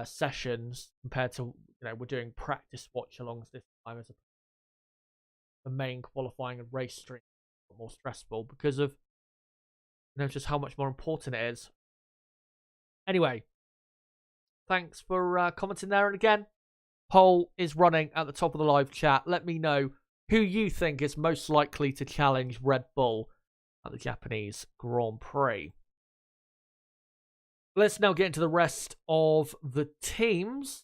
sessions compared to we're doing practice watch alongs this time as the main qualifying and race stream, more stressful because of just how much more important it is. Anyway, thanks for commenting there, and again, poll is running at the top of the live chat. Let me know who you think is most likely to challenge Red Bull at the Japanese Grand Prix. Let's now get into the rest of the teams.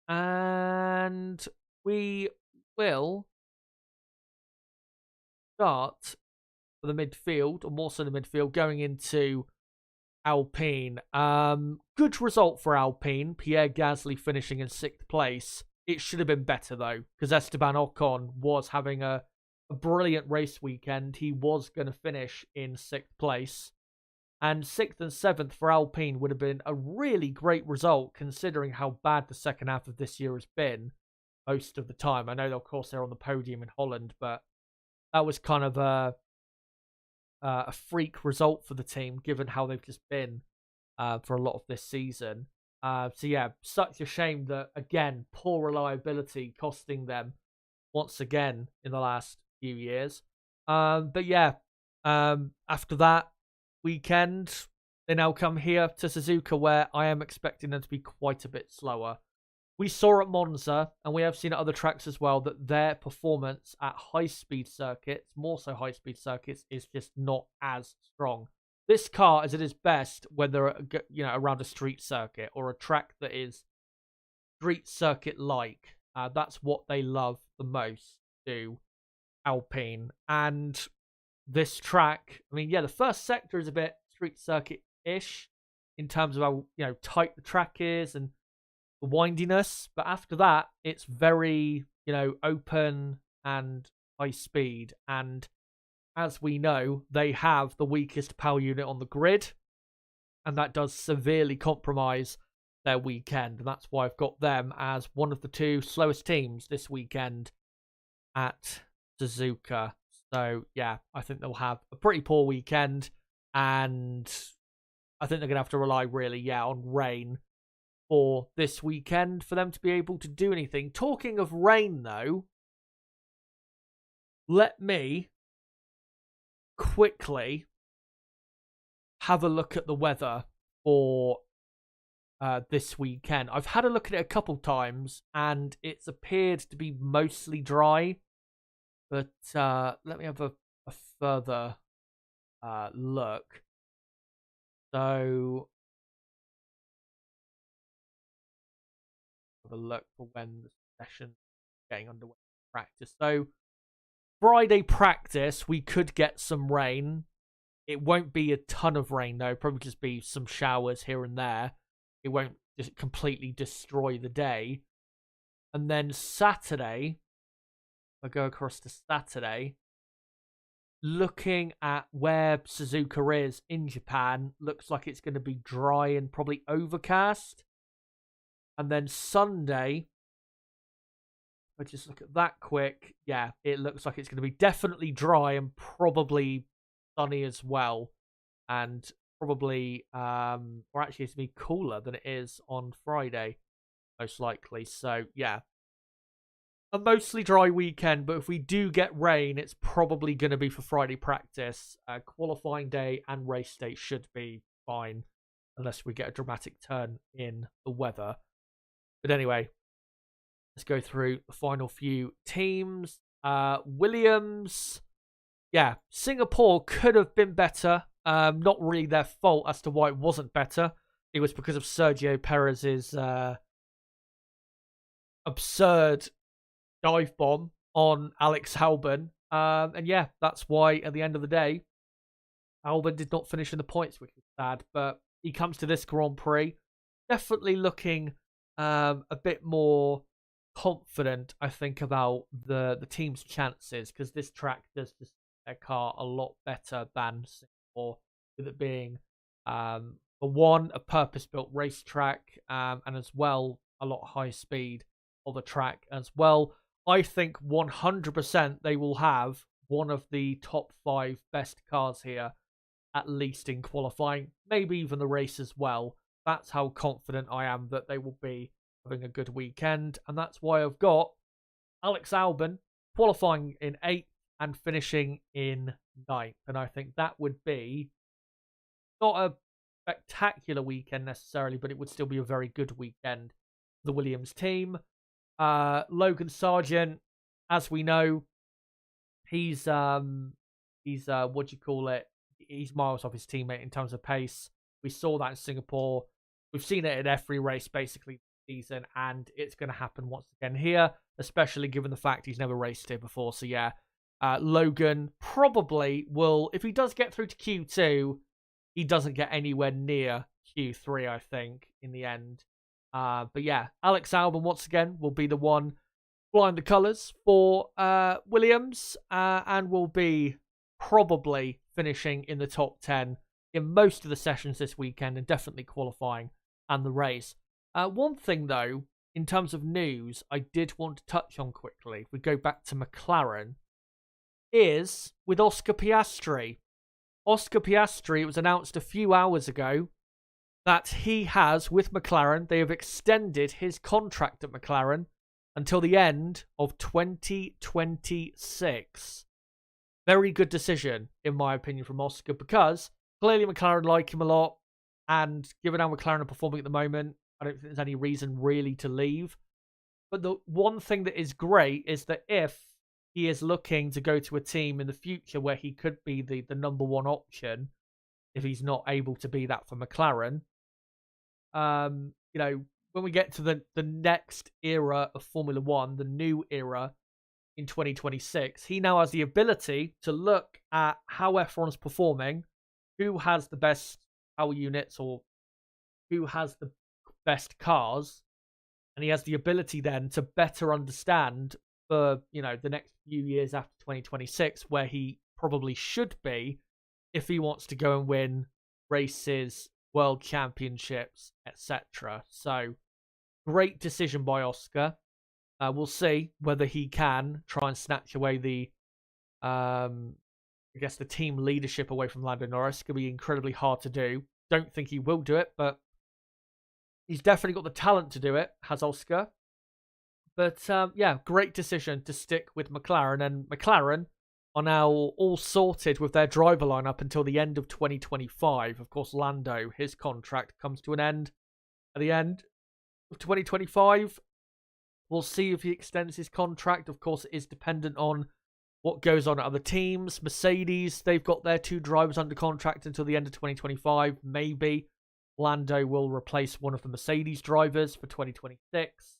And we will start for the midfield, or more so the midfield, going into Alpine. Good result for Alpine. Pierre Gasly finishing in 6th place. It should have been better, though, because Esteban Ocon was having a brilliant race weekend. He was going to finish in 6th place. And 6th and 7th for Alpine would have been a really great result, considering how bad the second half of this year has been most of the time. I know, of course, they're on the podium in Holland, but that was kind of a freak result for the team, given how they've just been for a lot of this season. So, yeah, such a shame that, again, poor reliability costing them once again in the last few years. But, yeah, after that weekend, they now come here to Suzuka, where I am expecting them to be quite a bit slower. We saw at Monza, and we have seen at other tracks as well, that their performance at high-speed circuits, more so high-speed circuits, is just not as strong. This car is at its best when they're around a street circuit or a track that is street circuit-like. That's what they love the most, do Alpine. And this track, I mean, yeah, the first sector is a bit street circuit-ish in terms of how tight the track is and the windiness, but after that, it's very open and high speed. And as we know, they have the weakest power unit on the grid, and that does severely compromise their weekend. And that's why I've got them as one of the 2 slowest teams this weekend at Suzuka. So, yeah, I think they'll have a pretty poor weekend, and I think they're going to have to rely really, on rain for this weekend for them to be able to do anything. Talking of rain, though, let me quickly have a look at the weather for this weekend. I've had a look at it a couple times, and it's appeared to be mostly dry. But let me have a further look. So, have a look for when the session getting underway practice. So, Friday practice, we could get some rain. It won't be a ton of rain, though. Probably just be some showers here and there. It won't just completely destroy the day. And then Saturday, I go across to Saturday, looking at where Suzuka is in Japan, looks like it's going to be dry and probably overcast. And then Sunday, I just look at that quick. Yeah, it looks like it's going to be definitely dry and probably sunny as well. And probably, or actually it's going to be cooler than it is on Friday, most likely. So, yeah. A mostly dry weekend, but if we do get rain, it's probably going to be for Friday practice. Qualifying day and race day should be fine, unless we get a dramatic turn in the weather. But anyway, let's go through the final few teams. Williams, yeah, Singapore could have been better. Not really their fault as to why it wasn't better. It was because of Sergio Perez's absurd dive bomb on Alex Albon. And yeah, that's why at the end of the day, Albon did not finish in the points, which was sad. But he comes to this Grand Prix. definitely looking a bit more confident, I think, about the team's chances, because this track does just their car a lot better than Singapore, with it being for one, a purpose-built racetrack, and as well a lot higher speed of a track as well. I think 100% they will have one of the top 5 best cars here, at least in qualifying, maybe even the race as well. That's how confident I am that they will be having a good weekend, and that's why I've got Alex Albon qualifying in 8th and finishing in 9th. And I think that would be not a spectacular weekend necessarily, but it would still be a very good weekend for the Williams team. Logan Sargent, as we know, he's what do you call it? He's miles off his teammate in terms of pace. We saw that in Singapore. We've seen it in every race basically this season, and it's going to happen once again here, especially given the fact he's never raced here before. So yeah, Logan probably will, if he does get through to Q2, he doesn't get anywhere near Q3, I think, in the end. But yeah, Alex Albon once again will be the one flying the colours for Williams, and will be probably finishing in the top 10 in most of the sessions this weekend, and definitely qualifying and the race. One thing though, in terms of news, I did want to touch on quickly, if we go back to McLaren, is with Oscar Piastri. Oscar Piastri, it was announced a few hours ago that he has, with McLaren, they have extended his contract at McLaren until the end of 2026. Very good decision, in my opinion, from Oscar, because clearly McLaren like him a lot, and given how McLaren are performing at the moment, I don't think there's any reason really to leave. But the one thing that is great is that if he is looking to go to a team in the future where he could be the number one option, if he's not able to be that for McLaren, when we get to the next era of Formula One, the new era in 2026, he now has the ability to look at how F1's performing, who has the best power units, or who has the best cars, and he has the ability then to better understand for the next few years after 2026 where he probably should be if he wants to go and win races, world championships, etc. So great decision by Oscar. We'll see whether he can try and snatch away the team leadership away from Lando Norris. It's going to be incredibly hard to do. Don't think he will do it, but he's definitely got the talent to do it, has Oscar. But yeah, great decision to stick with McLaren, and McLaren are now all sorted with their driver lineup until the end of 2025. Of course, Lando, his contract comes to an end at the end of 2025. We'll see if he extends his contract. Of course, it is dependent on what goes on at other teams. Mercedes, they've got their 2 drivers under contract until the end of 2025. Maybe Lando will replace one of the Mercedes drivers for 2026.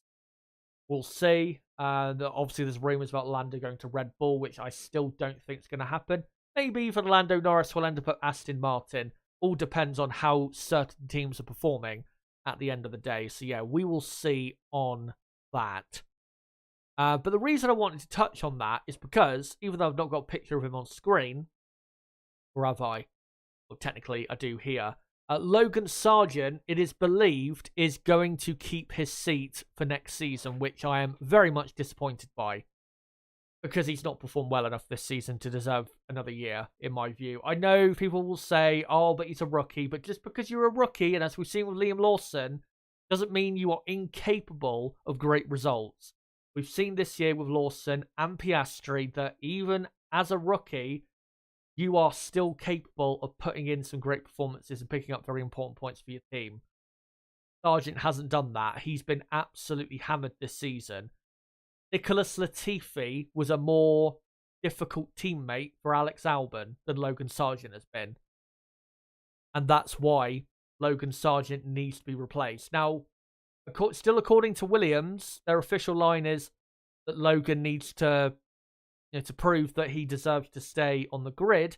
We'll see. Obviously, there's rumours about Lando going to Red Bull, which I still don't think is going to happen. Maybe even Lando Norris will end up at Aston Martin. All depends on how certain teams are performing at the end of the day. So yeah, we will see on that. But the reason I wanted to touch on that is because, even though I've not got a picture of him on screen, or have I? Well, technically I do here. Logan Sargent, it is believed, is going to keep his seat for next season, which I am very much disappointed by, because he's not performed well enough this season to deserve another year, in my view. I know people will say, oh, but he's a rookie, but just because you're a rookie, and as we've seen with Liam Lawson, doesn't mean you are incapable of great results. We've seen this year with Lawson and Piastri that even as a rookie, you are still capable of putting in some great performances and picking up very important points for your team. Sargent hasn't done that. He's been absolutely hammered this season. Nicholas Latifi was a more difficult teammate for Alex Albon than Logan Sargent has been. And that's why Logan Sargent needs to be replaced. Now, still according to Williams, their official line is that Logan needs to prove that he deserves to stay on the grid.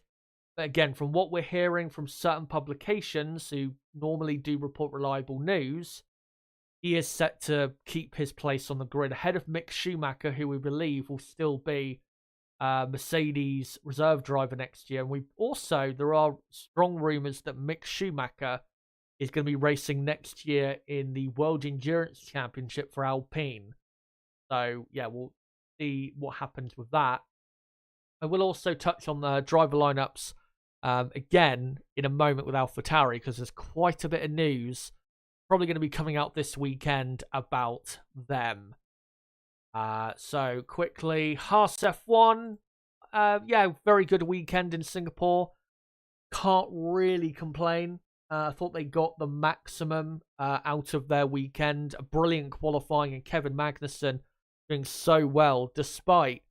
But again, from what we're hearing from certain publications who normally do report reliable news, he is set to keep his place on the grid ahead of Mick Schumacher, who we believe will still be Mercedes reserve driver next year. And there are strong rumours that Mick Schumacher is going to be racing next year in the World Endurance Championship for Alpine. So, yeah, we'll see what happens with that. I will also touch on the driver lineups again in a moment with AlphaTauri, because there's quite a bit of news probably going to be coming out this weekend about them. So quickly, Haas F1, very good weekend in Singapore. Can't really complain. I thought they got the maximum out of their weekend. A brilliant qualifying, and Kevin Magnussen doing so well despite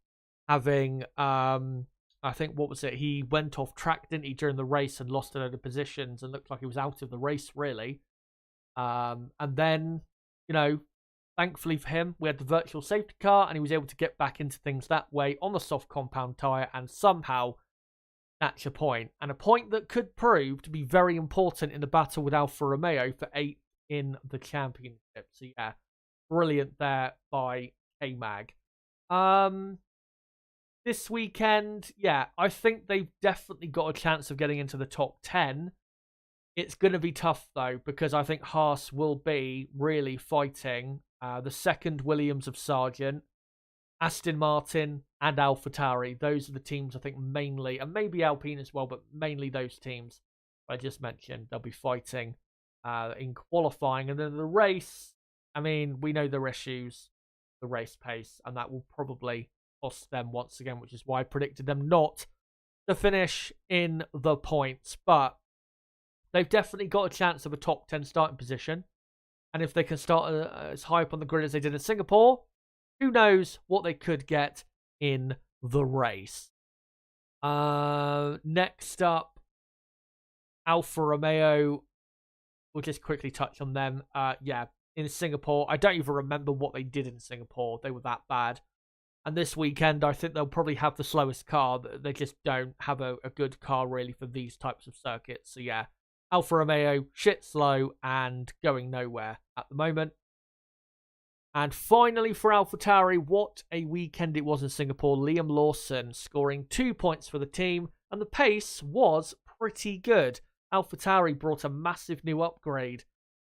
having, I think, what was it? He went off track, didn't he, during the race and lost a load of positions and looked like he was out of the race, really. And then, thankfully for him, we had the virtual safety car and he was able to get back into things that way on the soft compound tyre and somehow snatch a point. And a point that could prove to be very important in the battle with Alfa Romeo for 8th in the championship. So, yeah, brilliant there by K-Mag. This weekend, I think they've definitely got a chance of getting into the top 10. It's going to be tough, though, because I think Haas will be really fighting the second Williams of Sargent, Aston Martin, and AlphaTauri. Those are the teams, I think, mainly, and maybe Alpine as well, but mainly those teams I just mentioned. They'll be fighting in qualifying. And then the race, I mean, we know their issues, the race pace, and that will probably cost them once again, which is why I predicted them not to finish in the points. But they've definitely got a chance of a top 10 starting position. And if they can start as high up on the grid as they did in Singapore, who knows what they could get in the race. Next up, Alfa Romeo. We'll just quickly touch on them. In Singapore, I don't even remember what they did in Singapore. They were that bad. And this weekend, I think they'll probably have the slowest car. They just don't have a good car, really, for these types of circuits. So, yeah, Alfa Romeo, shit slow and going nowhere at the moment. And finally, for AlphaTauri, what a weekend it was in Singapore. Liam Lawson scoring 2 points for the team, and the pace was pretty good. AlphaTauri brought a massive new upgrade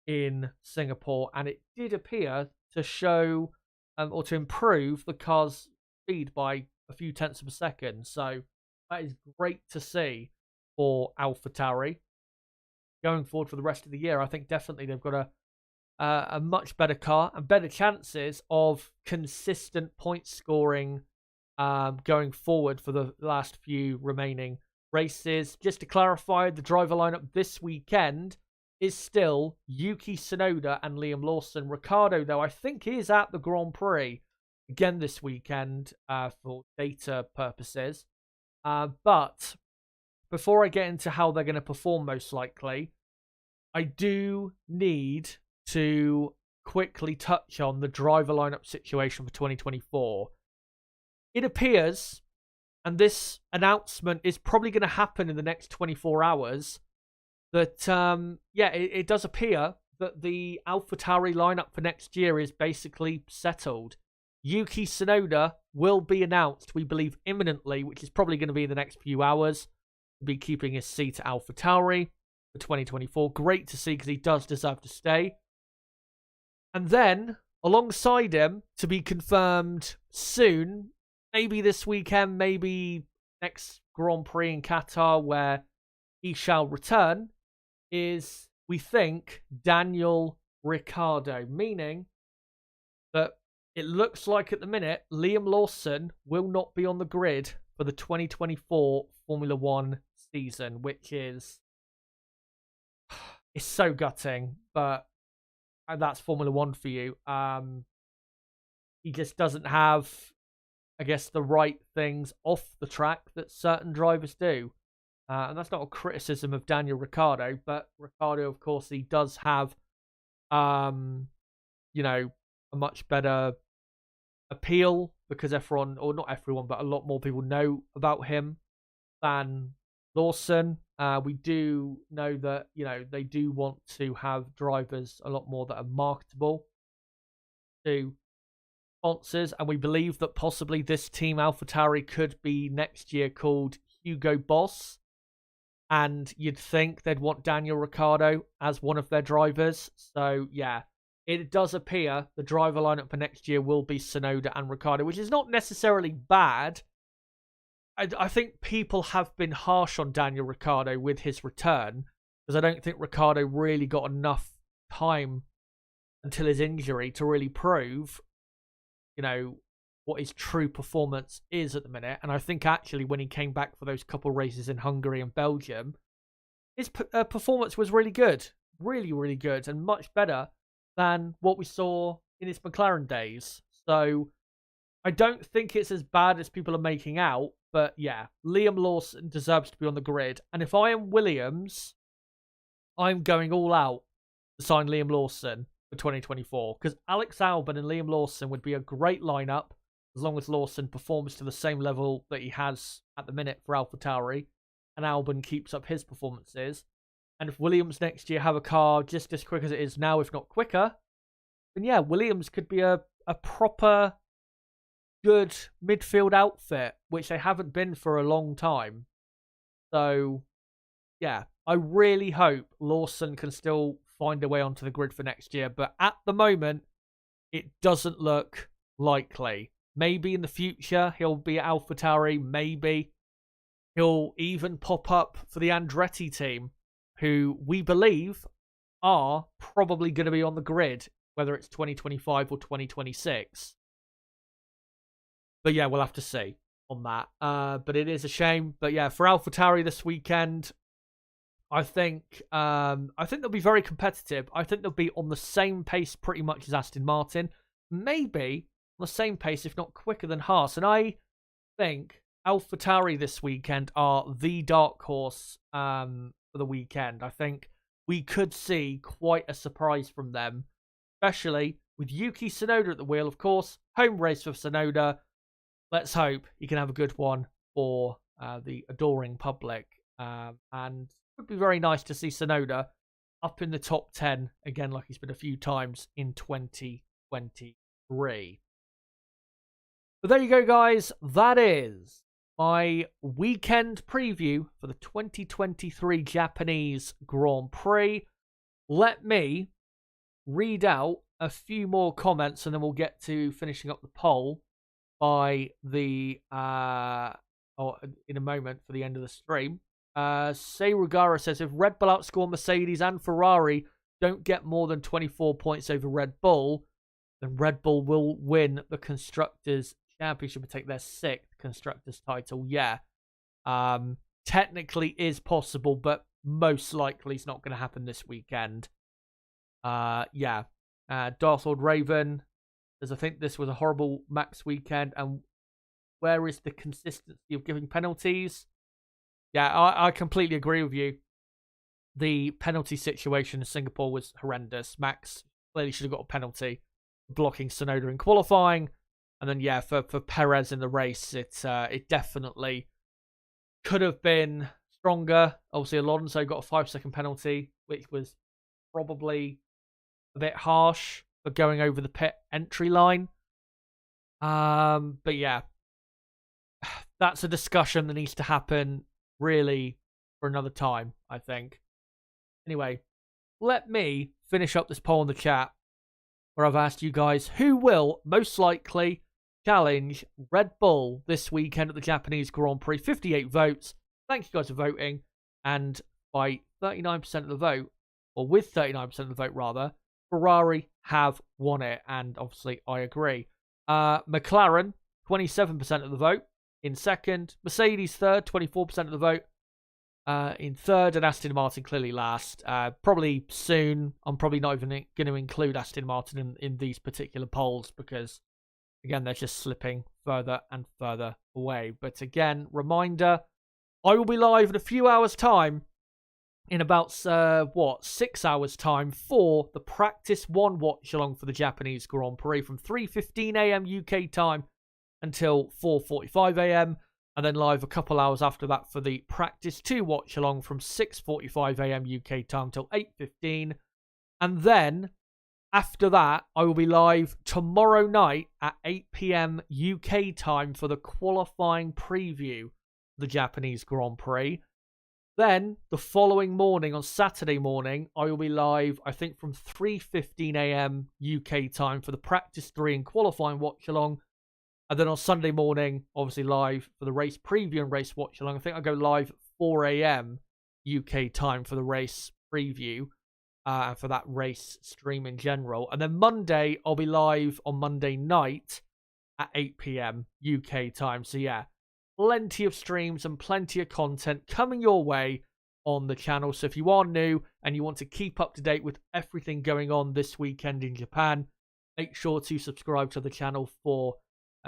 in Singapore, and it did appear to show or to improve the car's speed by a few tenths of a second. So that is great to see for AlphaTauri. Going forward for the rest of the year, I think definitely they've got a much better car and better chances of consistent point scoring going forward for the last few remaining races. Just to clarify, the driver lineup this weekend is still Yuki Tsunoda and Liam Lawson. Ricciardo, though, I think is at the Grand Prix again this weekend for data purposes. But before I get into how they're going to perform most likely, I do need to quickly touch on the driver lineup situation for 2024. It appears, and this announcement is probably going to happen in the next 24 hours, that, it does appear that the AlphaTauri lineup for next year is basically settled. Yuki Tsunoda will be announced, we believe, imminently, which is probably going to be in the next few hours. He'll be keeping his seat at AlphaTauri for 2024. Great to see, because he does deserve to stay. And then, alongside him, to be confirmed soon, maybe this weekend, maybe next Grand Prix in Qatar, where he shall return, is, we think, Daniel Ricciardo. Meaning that it looks like at the minute, Liam Lawson will not be on the grid for the 2024 Formula One season, which is so gutting, but that's Formula One for you. He just doesn't have, I guess, the right things off the track that certain drivers do. And that's not a criticism of Daniel Ricciardo, but Ricciardo, of course, he does have, a much better appeal, because everyone, or not everyone, but a lot more people know about him than Lawson. We do know that, they do want to have drivers a lot more that are marketable to sponsors, and we believe that possibly this team, AlphaTauri, could be next year called Hugo Boss. And you'd think they'd want Daniel Ricciardo as one of their drivers. So, yeah, it does appear the driver lineup for next year will be Tsunoda and Ricciardo, which is not necessarily bad. I think people have been harsh on Daniel Ricciardo with his return, because I don't think Ricciardo really got enough time until his injury to really prove, what his true performance is at the minute. And I think actually when he came back for those couple races in Hungary and Belgium, his performance was really good. Really, really good, and much better than what we saw in his McLaren days. So I don't think it's as bad as people are making out. But yeah, Liam Lawson deserves to be on the grid. And if I am Williams, I'm going all out to sign Liam Lawson for 2024. Because Alex Albon and Liam Lawson would be a great lineup as long as Lawson performs to the same level that he has at the minute for AlphaTauri, and Albon keeps up his performances. And if Williams next year have a car just as quick as it is now, if not quicker, then yeah, Williams could be a proper good midfield outfit, which they haven't been for a long time. So yeah, I really hope Lawson can still find a way onto the grid for next year, but at the moment, it doesn't look likely. Maybe in the future he'll be at AlphaTauri. Maybe he'll even pop up for the Andretti team, who we believe are probably going to be on the grid, whether it's 2025 or 2026. But yeah, we'll have to see on that. But it is a shame. But yeah, for AlphaTauri this weekend, I think they'll be very competitive. I think they'll be on the same pace pretty much as Aston Martin. Maybe on the same pace, if not quicker than Haas. And I think AlphaTauri this weekend are the dark horse for the weekend. I think we could see quite a surprise from them, especially with Yuki Tsunoda at the wheel, of course. Home race for Tsunoda. Let's hope he can have a good one for the adoring public. And it would be very nice to see Tsunoda up in the top 10 again, like he's been a few times in 2023. But there you go, guys. That is my weekend preview for the 2023 Japanese Grand Prix. Let me read out a few more comments and then we'll get to finishing up the poll by the or in a moment for the end of the stream. Seirugara says, if Red Bull outscore Mercedes and Ferrari don't get more than 24 points over Red Bull, then Red Bull will win the Constructors' Championship and take their 6th Constructors' title. Yeah. Technically is possible, but most likely it's not going to happen this weekend. Yeah. Darth Lord Raven says, I think this was a horrible Max weekend, and where is the consistency of giving penalties? Yeah, I completely agree with you. The penalty situation in Singapore was horrendous. Max clearly should have got a penalty blocking Tsunoda in qualifying. And then, yeah, for Perez in the race, it definitely could have been stronger. Obviously, Alonso got a 5-second penalty, which was probably a bit harsh for going over the pit entry line. But yeah, that's a discussion that needs to happen really for another time, I think. Anyway, let me finish up this poll in the chat where I've asked you guys who will most likely challenge Red Bull this weekend at the Japanese Grand Prix. 58 votes. Thank you guys for voting. And by 39% of the vote, or with 39% of the vote rather, Ferrari have won it. And obviously I agree. McLaren, 27% of the vote in second. Mercedes third, 24% of the vote in third. And Aston Martin clearly last. Probably soon. I'm probably not even going to include Aston Martin in these particular polls because, again, they're just slipping further and further away. But again, reminder, I will be live in a few hours' time, in about, 6 hours' time, for the Practice 1 watch-along for the Japanese Grand Prix from 3:15 a.m. UK time until 4:45 a.m. and then live a couple hours after that for the practice 2 watch along from 6:45 a.m. UK time till 8:15. And then after that, I will be live tomorrow night at 8 p.m. UK time for the qualifying preview of the Japanese Grand Prix. Then, the following morning, on Saturday morning, I will be live, I think, from 3:15 a.m. UK time for the practice 3 and qualifying watch-along. And then on Sunday morning, obviously live for the race preview and race watch-along. I think I'll go live at 4 a.m. UK time for the race preview and for that race stream in general. And then Monday, I'll be live on Monday night at 8 p.m. UK time. So yeah, plenty of streams and plenty of content coming your way on the channel. So if you are new and you want to keep up to date with everything going on this weekend in Japan, make sure to subscribe to the channel for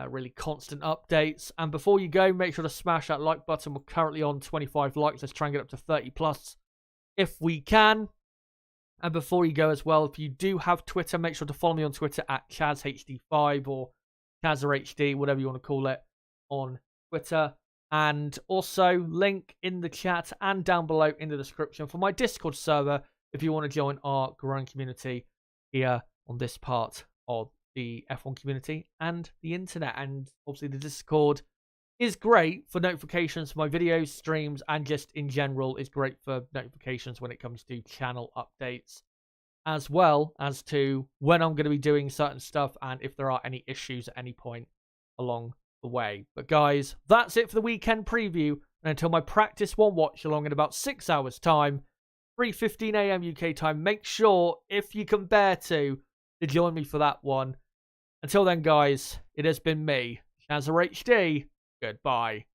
really constant updates. And before you go, make sure to smash that like button. We're currently on 25 likes. Let's try and get up to 30 plus if we can. And before you go as well, if you do have Twitter, make sure to follow me on Twitter at ChazHD5 or ChazerHD, whatever you want to call it, on Twitter. And also link in the chat and down below in the description for my Discord server if you want to join our growing community here on this part of the F1 community and the internet. And obviously the Discord is great for notifications for my videos, streams, and just in general is great for notifications when it comes to channel updates, as well as to when I'm going to be doing certain stuff and if there are any issues at any point along the way. But guys, that's it for the weekend preview, and until my practice 1 watch along in about 6 hours time, 3:15 a.m. UK time, make sure, if you can bear to join me for that one. Until then guys, it has been me, ChazerHD. Goodbye.